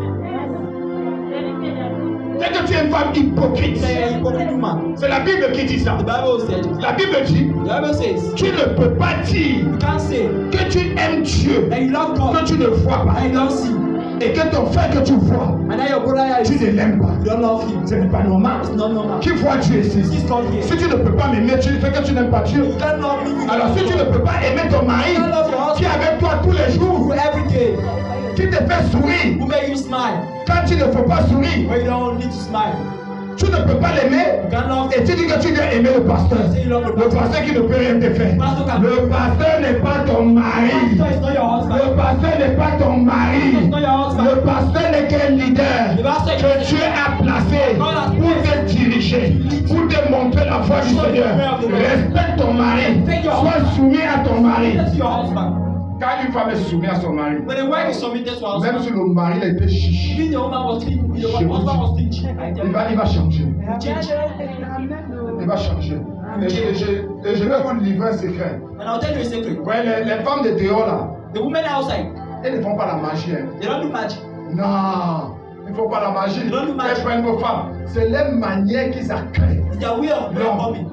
C'est que tu es une femme hypocrite. That you are an hypocrite woman. C'est la Bible qui dit ça. The Bible said. La Bible dit, The Bible says. tu ne peux pas dire You can't say que tu aimes Dieu, that you love God que tu ne vois pas, and you don't see, et que ton frère que tu vois, and that your brother tu is ne l'aimes pas. you don't love him. Ce n'est pas normal. It's not normal. Qui voit Dieu ici? He's called here. Si tu ne peux pas m'aimer, tu sais que tu n'aimes pas Dieu. You can't love me. Alors si tu ne peux pas aimer ton mari qui est avec toi tous les jours, every day, qui te fait sourire, who make you smile quand tu ne peux pas sourire, when you don't need to smile. tu ne peux pas l'aimer, You can't love et tu dis que tu viens aimer le pasteur. Le pasteur qui ne peut rien te faire. Le pasteur n'est pas ton mari. Pastor is not your husband. Le pasteur n'est pas ton mari. It's not your husband. Le pasteur n'est qu'un leader que Dieu a placé pour te diriger, pour te montrer la voie du Seigneur. Respecte ton mari. Sois soumis à ton mari. That's your husband. Quand une femme est soumise à son mari, When the wife is submitted to her même husband, si le mari a été chiche, even the woman was stingy, the husband was stingy. il va changer. Change. Il va changer. Et je vais vous livrer un secret. And I'll tell you a secret. Ouais, les femmes de dehors là, The women outside, elles ne font pas la magie. Hein. they don't do magic. Non. Il ne faut pas la magie. Don't do magic. Elles prennent vos femmes. C'est les manières qu'ils accueillent. It's their way of Non, coming.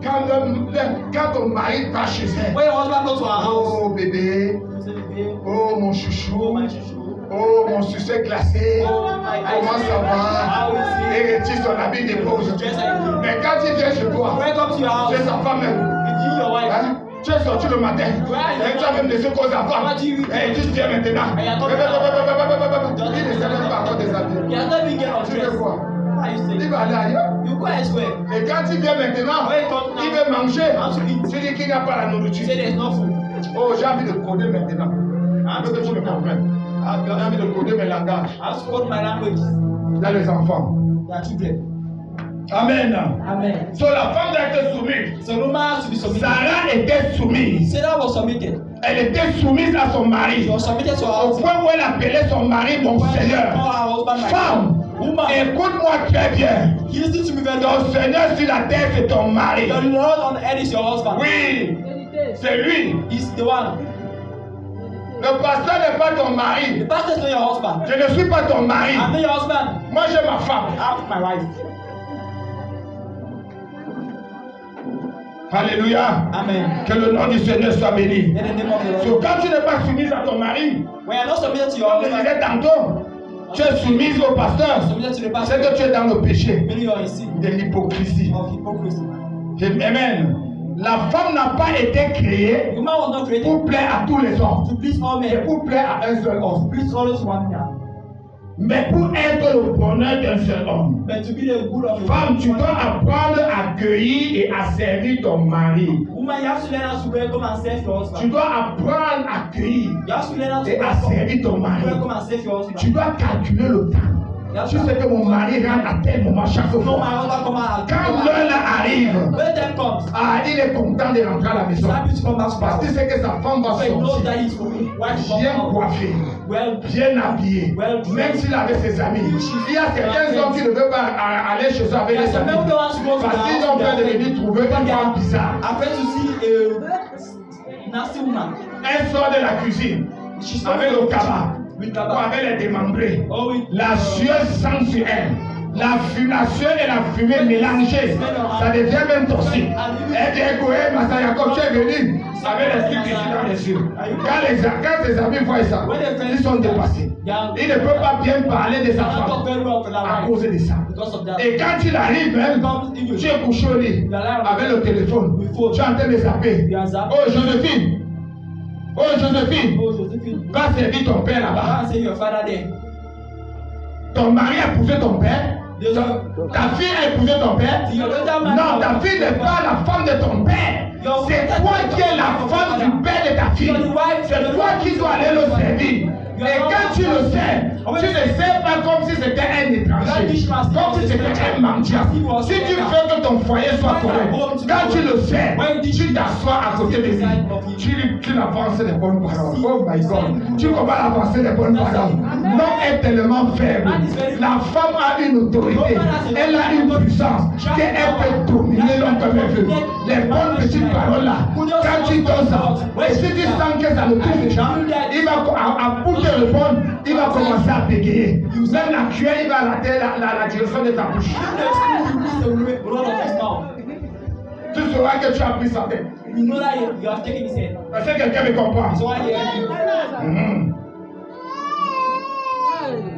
quand ton mari va chez elle, When your husband goes to our house, oh bébé, you say, babe, oh mon oh chouchou, my chouchou, oh mon succès glacé, oh my comment ça How va? is Et it? retire son habit dépose. Dress like you. Mais quand il vient chez toi, When come to your house, c'est sa femme même. with you, your wife, Hein? Tu es sorti le matin, et tu as même laissé cause à femme. Et tu viens maintenant. Il ne sait même pas encore des he habits. has not been get Tu veux undressed. quoi? How you say? Il va aller ailleurs. You go elsewhere. Et quand il vient maintenant, When he comes now, il veut manger. wants to eat. Tu dis qu'il n'y a pas la You nourriture. say there's no food. Oh, j'ai envie de coder maintenant. Je veux que tu me comprennes. J'ai envie de coder mes langages. I have to code my language. Là, les enfants. Their children. Amen. Amen. So la femme doit être soumise. So woman has to be submitted. Sarah était soumise. Sarah was submitted. Elle était soumise à son mari. She was submitted to her Au husband. point où elle appelait son mari mon Seigneur. Call her husband my Femme, woman. écoute-moi très bien. Listen to me very well. Ton Seigneur sur la terre, c'est ton mari. The Lord on earth is your husband. Oui, c'est lui. He's the one. Le pasteur n'est pas ton The mari. pastor is not your husband. Je ne suis pas ton mari. I'm not your husband. Moi, j'ai ma femme. I have my wife. Alléluia. Amen. Que le nom du Seigneur soit béni. In the name of the Lord. So, quand tu n'es pas soumise à ton mari, When you're not submitted to your comme je husband, disais tantôt, tu es soumise au pasteur. submitted to the C'est pastor, que tu es dans le péché meaning you're in sin de l'hypocrisie. of hypocrisy. Amen. La femme n'a pas été créée Woman was not created pour plaire à tous les hommes. to please all C'est men, pour plaire à un seul to homme. please always one man, Mais pour être le bonheur d'un seul homme. but to be the good of a Femme, tu woman. dois apprendre à accueillir et à servir ton mari. Woman, you have to learn how to welcome and serve your Tu husband. dois apprendre à accueillir You have to learn how to et à welcome servir ton mari. and serve your husband. Tu dois calculer le temps. Tu sais que mon mari rentre à tel moment chaque No, my fois. husband come out. Quand l'heure arrive, When time comes, il est content de rentrer à la he's maison. happy to come back to Parce qu'il house. sait que sa femme va But he knows sortir. that his wife will Bien come out. coiffé, Well, bien habillé, Well, même s'il avait ses amis. Il y a certains hommes qui ne veulent pas aller chez eux avec there's les some amis. men who don't want to go to the Parce qu'ils house ont with peur de their venir friends. trouver une femme bizarre. Afraid to see a nasty woman. Elle sort de la cuisine She's avec le cabas with ou kaba. avec les démembrés. Oh, with La sueur sent sur elle. La sueur et la fumée mélangées, ça devient même toxique. Elle dit, écoutez, Massa Jacob, tu es venu avec les trucs ici dans les yeux. Quand tes amis voient ça, ils sont dépassés. Ils ne peuvent pas bien parler de sa not femme talk very well for that à wife cause de ça. because of that. Et quand il arrive même, tu es couché au lit avec le téléphone. Tu es en train de zapper. Oh Joséphine, oh Joséphine, Oh, Josephine, va servir ton père I là-bas. can't say your father there. Ton mari a épousé ton père. There's a- Ta fille a épousé ton père. Your daughter man. Non, ta fille n'est pas la femme de ton père. C'est toi qui es la femme du père de ta fille. C'est toi qui dois aller le servir. Et quand tu le sais, tu ne sais pas comme si c'était un étranger, comme si c'était un mendiant. Si tu veux que ton foyer soit correct, quand tu le sais, tu t'assois à côté de lui. Tu avances les bonnes paroles. Oh my God. Tu commences à avancer les bonnes paroles. L'homme est tellement faible. La femme a une autorité. Elle a une puissance qu'elle peut dominer l'homme comme elle veut. Les bonnes petites paroles là, quand tu donnes ça, et si tu sens que ça le touche les gens, il va à bout de répondre, il va commencer à bégayer. Même la cuillère, il va rater la direction de ta bouche. Tu sauras que tu as pris sa tête. You know that you have taken his head. Est-ce que quelqu'un me comprend? So why you Mhm.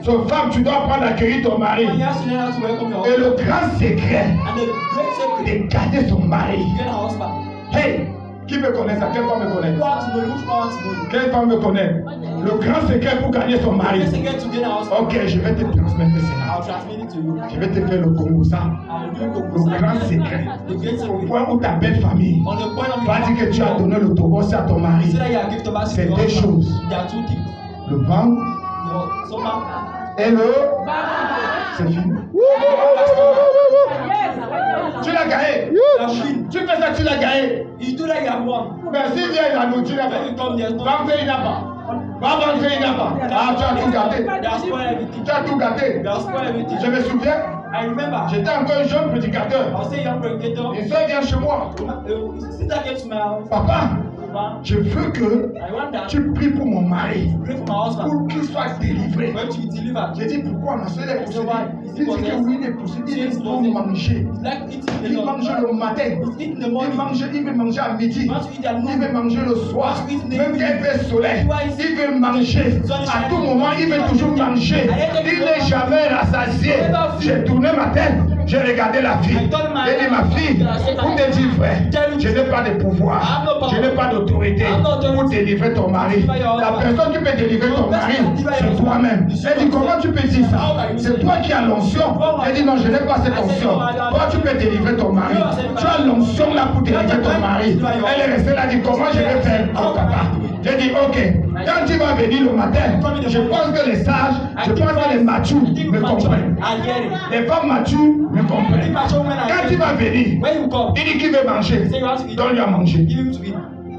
So, femme, tu dois apprendre à accueillir ton mari. You have to learn how to welcome your Et husband. le grand secret And the great secret de garder son mari. to get a husband. Hey, qui me connaît ça? Quelle femme me connaît? You have to know which one to know. Quelle femme me connaît? Le grand secret pour gagner son The mari. great secret to get a husband. Ok, je vais te transmettre cela. I'll transmit it to you. Je vais te faire le Congo ça. I'll do Le it. grand secret. The great Au secret. point où ta belle famille On the point of va dire que tu as donné le Togo à ton You mari. say that you have given the C'est to deux your husband. choses. There are two things. Le ventre Your stomach et le... C'est fini. Tu l'as gagné. and win. Tu fais ça, tu l'as gagné. You do that, you have won. Mais si vient la nourriture, When you come, there's no. va il n'a pas. Va vendre, il n'a pas. Ah, tu as tout gâté. They have spoiled everything. Tu as tout gâté. They have spoiled everything. Je me souviens, I remember. j'étais encore un jeune prédicateur. I was a young predicator. Une soeur vient chez moi. Sister came to my house. Papa, husband. Je veux que I want that. tu pries pour mon mari, Pray for my husband. pour qu'il soit délivré. When to be delivered. J'ai dit pourquoi ma soeur est possédée. Is Il he dit que oui, il est possédé, il est pour manger. It's like eating Il mange le matin, He's eating the il morning. veut manger à midi, Wants to eat at il noon. veut manger le soir, même quand il fait soleil, il veut manger. À tout moment, il veut toujours manger. Il n'est jamais rassasié. J'ai tourné ma tête, j'ai regardé la fille. J'ai dit ma fille, pour te dire frère, je n'ai pas de pouvoir, je n'ai pas d'autorité pour délivrer ton mari. La personne qui peut délivrer ton mari, c'est toi-même. Elle dit comment tu peux dire ça? C'est toi qui as l'onction. Elle dit non, je n'ai pas cette onction. Toi tu peux délivrer ton mari. Tu as l'onction là pour délivrer ton mari. Elle est restée là, dit comment je vais faire pour papa? J'ai dit ok, quand tu vas venir le matin, je pense que les sages, je pense que les matures me comprennent. Les femmes matures me comprennent. Quand tu vas venir, il dit qu'il veut manger, donne-lui à manger. Give him to eat.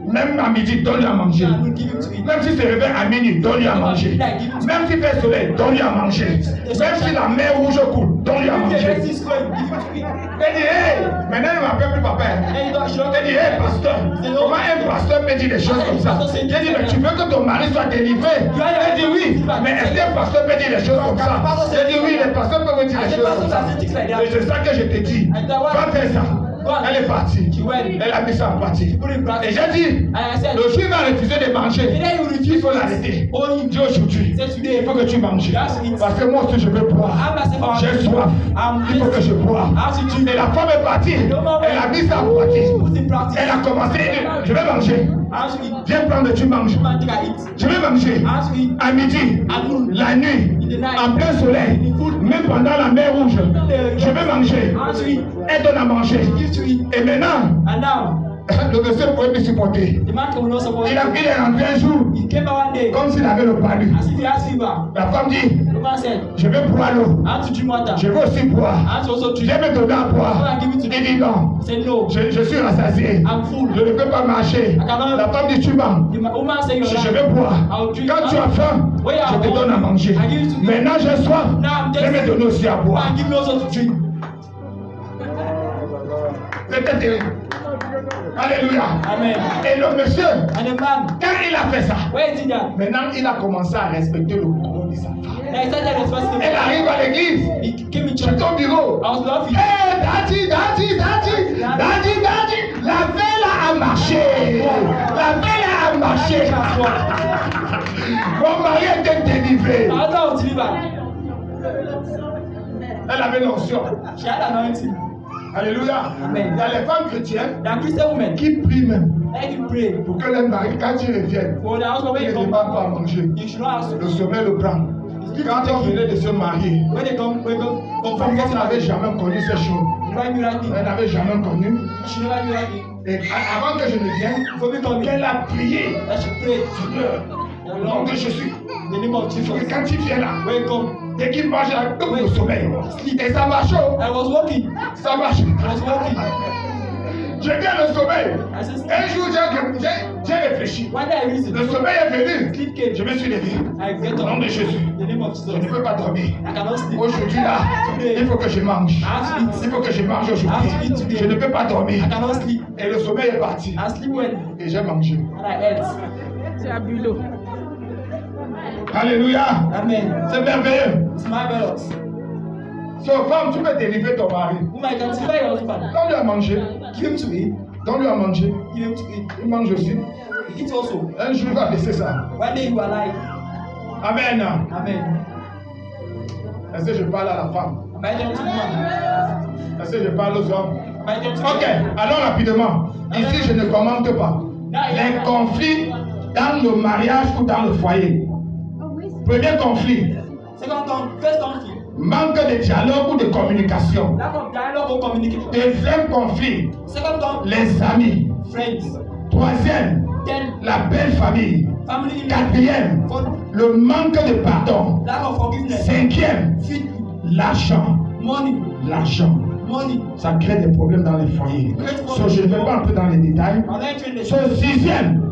Même à midi, donne-lui à manger. Give him to eat. Même si c'est réveille à minuit, donne-lui à manger. Même s'il fait soleil, donne-lui à manger. Même si la mer rouge coule, donne-lui à manger. If the going, give him to eat. Elle dit, hey, maintenant il ne m'appelle plus papa. And you don't Elle dit, hey, pasteur, comment un pasteur peut dire des choses comme ça? J'ai dit, mais tu veux que ton mari soit délivré? Elle dit, oui, mais est-ce qu'un pasteur peut dire des choses comme ça? J'ai dit, oui, les pasteurs peuvent dire des choses comme ça. Et c'est ça que je te dis. Va faire ça. Elle est partie. Elle a mis ça en pratique. Et j'ai dit, le jour où il va refuser de manger, il faut l'arrêter. Dis aujourd'hui, il faut que tu manges. Parce que moi aussi je veux boire. J'ai soif. Il faut que je bois. Et la femme est partie. Elle a mis ça en pratique. Elle a commencé. Je vais manger. Viens prendre, tu manges. Je vais manger. À midi, la nuit, en plein soleil, même pendant la mer rouge. Je vais manger. Elle donne à manger. Et maintenant, le monsieur ne pouvait plus supporter. Il est rentré un jour, comme s'il avait le palu. La femme dit, je vais boire l'eau. Je veux aussi boire. Je vais me donner à boire. Il dit non. Je suis rassasié. Je ne peux pas marcher. La femme dit, tu mens. Je vais boire. Quand tu as faim, je te donne à manger. Maintenant j'ai soif. Je vais me donner aussi à boire. C'était terrible. Alléluia. Amen. Et le monsieur, And the man, quand il a fait ça, where did that? maintenant il a commencé à respecter le courant de sa femme. I started responsible. Elle arrive à l'église. He came in Sur church. ton bureau. I was laughing. Hey, daddy, la velle a marché. La velle a marché. Mon mari était délivré. My husband was delivered. Elle avait l'onction. She had anointing. Alléluia. Amen. Il y a les femmes chrétiennes The Christian women, qui prient même let him pray. pour que leur mari, quand ils reviennent, For the husband, when ils he ne come demandent back, pas à manger. you should not ask. Le sommeil le prend. Quand on venait de se marier, When they come comme from elle getting n'avait married, jamais connu ces choses. you write me writing. Elle n'avait jamais connu. She never knew writing. Et avant que je ne vienne, For me coming, qu'elle a prié. that she prayed. Seigneur, au nom de Jésus. In the name of Jesus. Et quand il vient là, When he come, dès qu'il mange la coupe de sommeil, et ça marche, I was walking. ça marche. I was walking. Je viens le sommeil. I said, Un jour, j'ai réfléchi. one day I reasoned. Le sommeil est venu. Sleep came. Je me suis levé. I get Au nom de up. Jésus. In the name of Je ne Jesus. peux pas dormir. I cannot sleep. Aujourd'hui là, il faut que je mange. I have to eat. Il faut que je mange aujourd'hui. Je ne peux pas dormir. I cannot sleep. Et le sommeil est parti. I sleep well. Et j'ai mangé. And I ate. Tu as bu l'eau. Alléluia. Amen. C'est merveilleux. It's marvelous. So, femme, tu peux délivrer ton mari. Woman, I can deliver your husband. Donne-lui à manger. Give him to eat. Donne-lui à manger. Give him to eat. Il mange aussi. He eats also. Un jour, il va laisser ça. One day you are like, Amen. Amen. Est-ce que je parle à la femme? Am I down to the man? Est-ce que je parle aux hommes? Am I down to Ok, the man? allons rapidement. Ici, je ne commente pas. Les conflits dans le mariage ou dans le foyer. Premier conflit, First conflict. manque de dialogue ou de communication. Lack of dialogue or communication. Deuxième conflit, Second conflict. les amis. Friends. Troisième, Then la belle famille. family. Quatrième, le manque de pardon. Lack of forgiveness. Cinquième, Fifth, l'argent. money. L'argent. Money. Ça crée des problèmes dans les foyers. So, je ne vais pas entrer dans les détails. I'm not entering So, the sixième,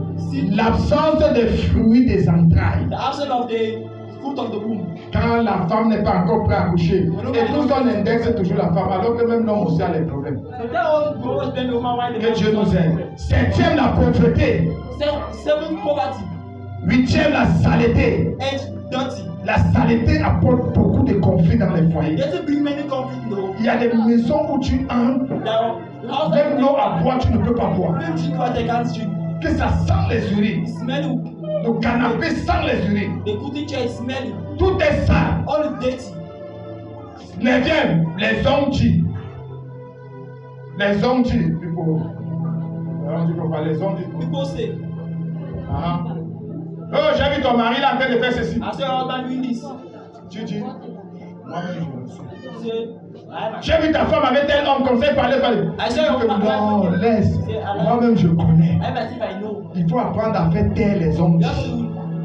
l'absence des fruits des entrailles. absence of the fruit of the womb. Quand la femme n'est pas encore prête à coucher, et tout son index c'est toujours la femme, alors que même l'homme aussi a les problèmes. So that was always been the woman why the Que Dieu nous aide. Septième, la pauvreté. Seven, poverty. Huitième, la saleté. 8, dirty. La saleté apporte beaucoup de conflits dans les foyers. Doesn't bring many conflicts though. Il y a des maisons où tu entres, même l'eau à boire, tu ne peux pas boire. Même drink water can't drink. Que ça sent les urines. Smelly. Le canapé sent les urines. The cooking chair is smelly. Tout est sale. All is dirty. Neuvième, les ondits. Les ondits. Les ondits. People say, Ah. Oh, j'ai vu ton mari là en train de faire ceci. I say your husband doing this. Tu dis, moi-même je le suis. Say, J'ai vu ta femme avec tel homme comme ça, il parlait. Non, laisse. Moi-même je connais. I know. Il faut apprendre à faire taire les hommes. You have to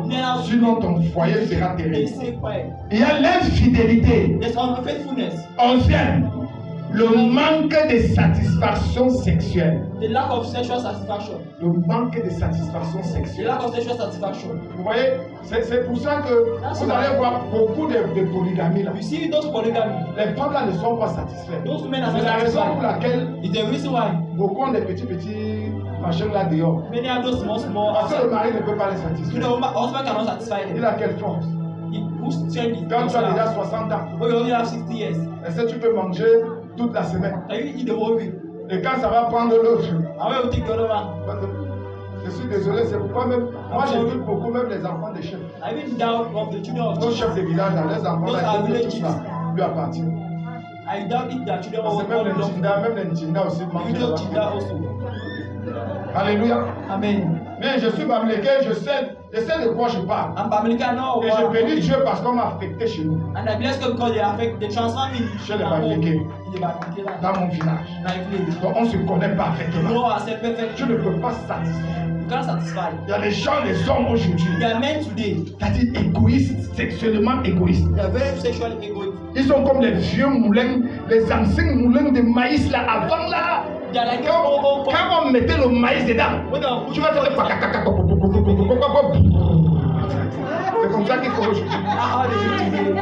learn Sinon ton foyer sera they terrible. stay quiet. Il y a l'infidélité. There's unfaithfulness. Onzième, le manque de satisfaction sexuelle. The lack of sexual satisfaction. Le manque de satisfaction The sexuelle. lack of sexual satisfaction. Vous voyez, c'est pour ça que vous allez voir beaucoup de polygamie là. You see those polygamy. Les femmes là ne sont pas satisfaites. Those women are C'est not la raison satisfied. pour laquelle It's the reason why beaucoup ont des petits machins là dehors. many have those small Parce que le outside. mari ne peut pas les So the satisfaire. husband cannot satisfy Il them. a quelle force? Whose strength is Quand tu as déjà 60 ans, Oh, you only have 60 years. est-ce que tu peux manger toute la semaine? Can you eat the whole week? Et quand ça va prendre l'autre, And where you take the other one? je suis désolé, c'est pourquoi même, moi j'écoute beaucoup même les enfants des chefs. I even doubt of the children of Nos chefs de village, là, les enfants Those là, are ils village tout ça, lui appartient. I doubt if their children Parce will que même fall in les Nchinda aussi You mangent know là-bas. Chinda also. Alléluia. Amen. Mais je suis bamléqué, je sais de quoi je parle. I'm Bamileka now. Et je bénis Dieu parce qu'on m'a affecté chez nous, And I bless God because they transform me Chez les Bamileke. in the Bamileke. dans mon village. My village. Donc on se connaît You parfaitement. know ourselves perfect. Tu ne peux pas satisfaire. You can't satisfy. Il y a des gens, les hommes aujourd'hui, They are men today. c'est-à-dire égoïstes, sexuellement égoïstes. They are very sexually egoistic. Ils sont comme les vieux moulins, les anciens moulins de maïs là, avant là. They are like Quand on mettait le maïs dedans, tu vas faire le c'est comme ça qu'il faut aujourd'hui. How they do today.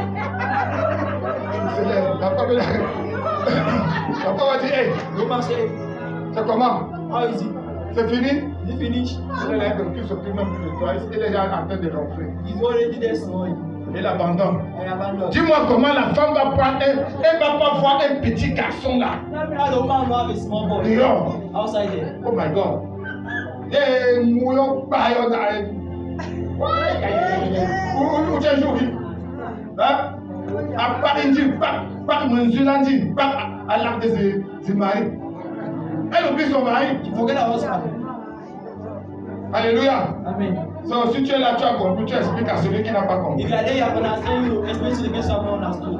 La femme va dire, hey, Woman say, c'est comment? how is it? C'est fini? Is it finished? Elle est qui s'occupe même plus de toi, elle est déjà en train de rentrer. He's already there snoring. Et l'abandonne. I abandoned. Dis-moi comment la femme va prendre elle va pas voir un petit garçon là. How the woman will have a small boy Dehors. outside there. Oh my God. Et mouillon baillon dans elle. Où tu es joué? Hein? À Paris, pas Manzulandi, pas à l'arc de ses maris. Elle oublie son mari. You forget her husband. Alléluia. Amen. So, si tu es là, tu as compris, tu expliques à celui qui n'a pas If compris. you are there, you are understand you, especially the someone understood.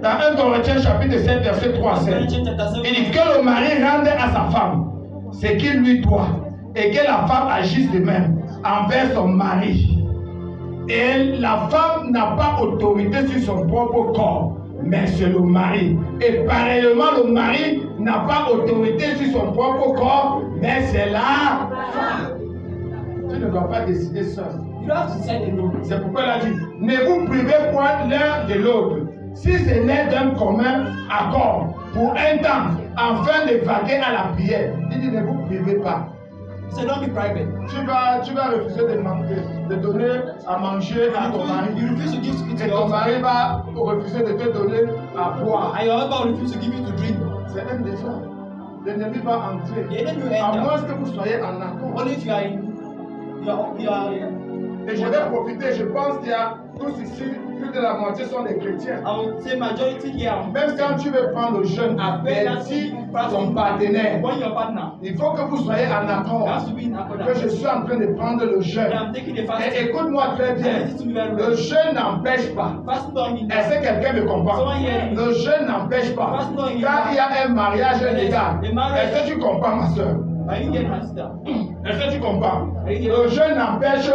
Dans 1 Corinthiens chapitre 7, verset 3 à 7. Corinthians chapter 7. Il dit que le mari rende à sa femme ce qu'il lui doit et que la femme agisse de même envers son mari. Et la femme n'a pas autorité sur son propre corps, mais c'est le mari. Et pareillement, le mari n'a pas autorité sur son propre corps, mais c'est la femme. Tu ne dois pas décider seul. You don't have to decide alone. C'est pourquoi elle a dit, ne vous privez point l'un de l'autre, si ce n'est d'un commun accord, pour un temps, afin de vaquer à la prière. Il dit, ne vous privez pas. So don't be private. Tu vas refuser de donner à manger à ton mari. You refuse to give to Et your ton husband. mari va refuser de te donner à boire. And your husband will refuse to give you to drink. C'est un désordre. L'ennemi va entrer. The enemy will À enter. moins que vous soyez en accord. Only if you are Et je vais profiter, je pense qu'il y a tous ici, plus de la moitié sont des chrétiens. I would say majority here. Même quand tu veux prendre le jeûne, avertis ton partenaire. When your partner. Il faut que vous soyez en It accord. has to be in accord. Que je suis en train de prendre le jeûne. And I'm taking the Et fasting. écoute-moi très bien. Listen to me very Le well. jeûne n'empêche pas. Fasting don't hinder. Est-ce que quelqu'un me comprend? Someone hearing me. Le jeûne n'empêche pas. Quand il y a un mariage légal, est-ce que tu comprends, ma soeur? Are you getting my sister? Est-ce que tu comprends? Le jeûne n'empêche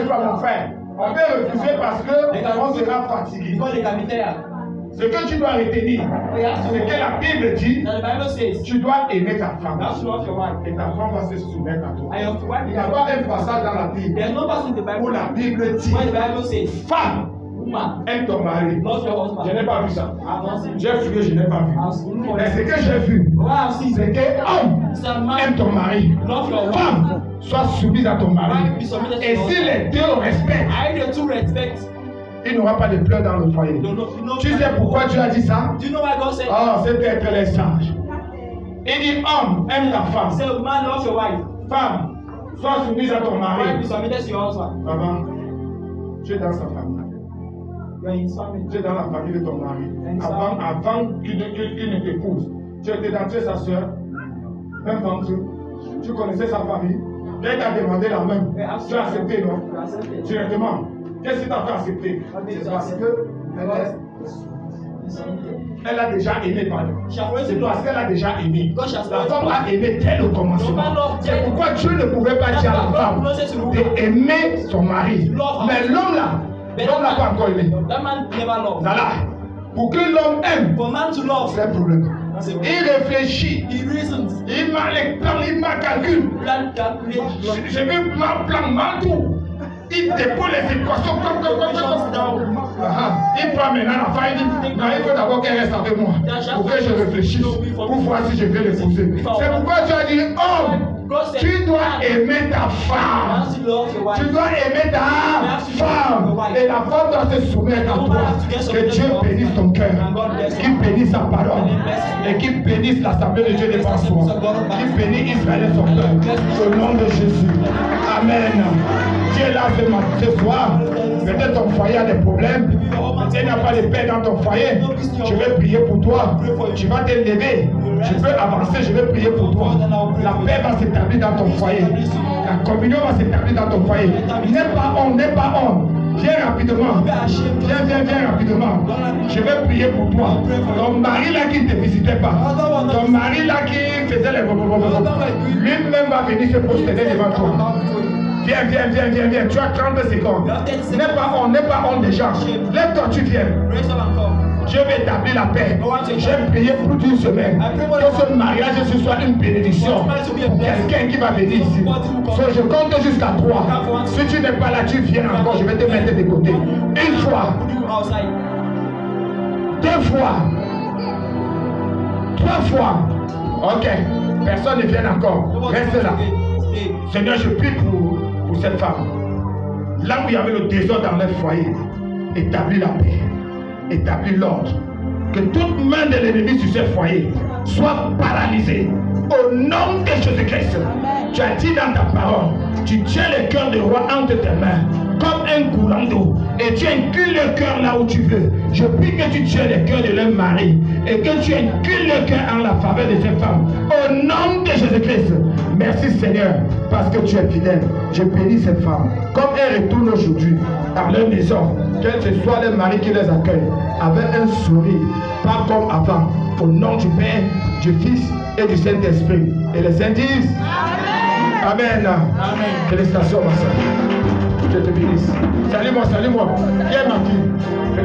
pas, mon frère. On peut refuser parce qu'on sera fatigué. Because they can be tired. Ce que tu dois retenir, c'est que la Bible dit, Now the Bible says, tu dois aimer ta femme. thou shalt love your wife. Et ta femme va se soumettre à toi. And your wife Il n'y a pas un passage dans la Bible There's no verse in the où Bible la Bible dit, where the Bible says, femme, woman, aime ton mari. love your husband. Je n'ai pas vu ça. I've not seen it. J'ai fouillé, je n'ai pas vu. I've seen it. Mais ce que j'ai vu, What I've seen c'est que homme, is that man, aime ton mari. love your wife. Femme, sois soumise à ton mari. Wife, be submitted to Et your si husband. les deux respectent, I the two respect. il n'y aura pas de pleurs dans le foyer. Tu sais pourquoi Dieu a dit ça? Do you know why God said? Oh, c'est d'être les sages. Il dit homme, aime ta He femme. said, man, love your wife. Femme, sois soumise à ton Wife, mari. be submitted to your husband. Maman, tu es dans sa famille. You are in his family. Tu es dans la famille de ton mari. Avant qu'il ne t'épouse, tu étais dans tu es sa soeur, même ventre. Tu connaissais sa famille. Dès t'a demandé la main, tu as accepté, non? You accepted. Directement. Qu'est-ce qui t'a fait accepter? C'est parce que elle a déjà aimé, pardon. C'est parce qu'elle a déjà aimé. La femme a aimé dès le commencement. C'est pourquoi Dieu ne pouvait pas dire à la femme d'aimer son mari. Mais l'homme là n'a pas encore aimé. That man never loved. Voilà. Pour que l'homme aime, For man to love, c'est un problème. that's a Il réfléchit, he reasons. il m'a les plans, il m'a calcule. Plan, calculate. Je vais ma plan, ma tout. Il dépose les équations comme. Il prend maintenant la femme, il dit, non, il faut d'abord qu'elle reste avec moi. Pour que je réfléchisse, pour voir si je vais l'épouser. C'est pourquoi tu as dit, homme, tu dois aimer ta femme. Once you love your wife, Tu dois aimer ta femme. Et la femme doit se soumettre à toi. Que Dieu bénisse ton cœur. Qu'il bénisse sa parole. Et qu'il bénisse l'assemblée de Dieu devant soi. Qu'il bénisse Israël et son peuple. Au nom de Jésus. Amen. Dieu est là ce soir. Peut-être ton foyer a des problèmes. Peut-être il n'y a pas de paix dans ton foyer. Je vais prier pour toi. Tu vas te lever. Tu peux avancer. Je vais prier pour toi. La paix va s'établir dans ton foyer. La communion va s'établir dans ton foyer. N'aie pas honte, n'aie pas honte. Viens rapidement. Viens rapidement. Je vais prier pour toi. Ton mari là qui ne te visitait pas. Ton mari là qui faisait les lui-même va venir se prosterner devant toi. Viens. Tu as 30 secondes. N'aie pas honte des gens. Lève-toi, tu viens. raise up and come. Dieu va établir la paix. J'ai prié pour une semaine. Que ce mariage ce soit une bénédiction pour quelqu'un qui va venir ici. Je compte jusqu'à 3. Si tu n'es pas là, tu viens encore. Je vais te mettre de côté. Une fois. 2 fois. 3 fois. Ok. Personne ne vient encore. Reste là. Seigneur, je prie pour cette femme. Là où il y avait le désordre dans leur foyer, établis la paix. Établis l'ordre. Que toute main de l'ennemi sur ce foyer soit paralysée. Au nom de Jésus-Christ. Tu as dit dans ta parole, tu tiens le cœur du roi entre tes mains, comme un courant d'eau, et tu inclines le cœur là où tu veux. Je prie que tu tiens le cœur de leur mari, et que tu inclines le cœur en la faveur de ces femmes. Au nom de Jésus-Christ. Merci Seigneur, parce que tu es fidèle. Je bénis ces femmes, comme elles retournent aujourd'hui dans leur maison, quel que soit le mari qui les accueille, avec un sourire, pas comme avant. Au nom du Père, du Fils et du Saint-Esprit. Et les saints disent Amen. Amen. Félicitations, ma soeur. Je te bénisse. Salut-moi. Viens, ma fille.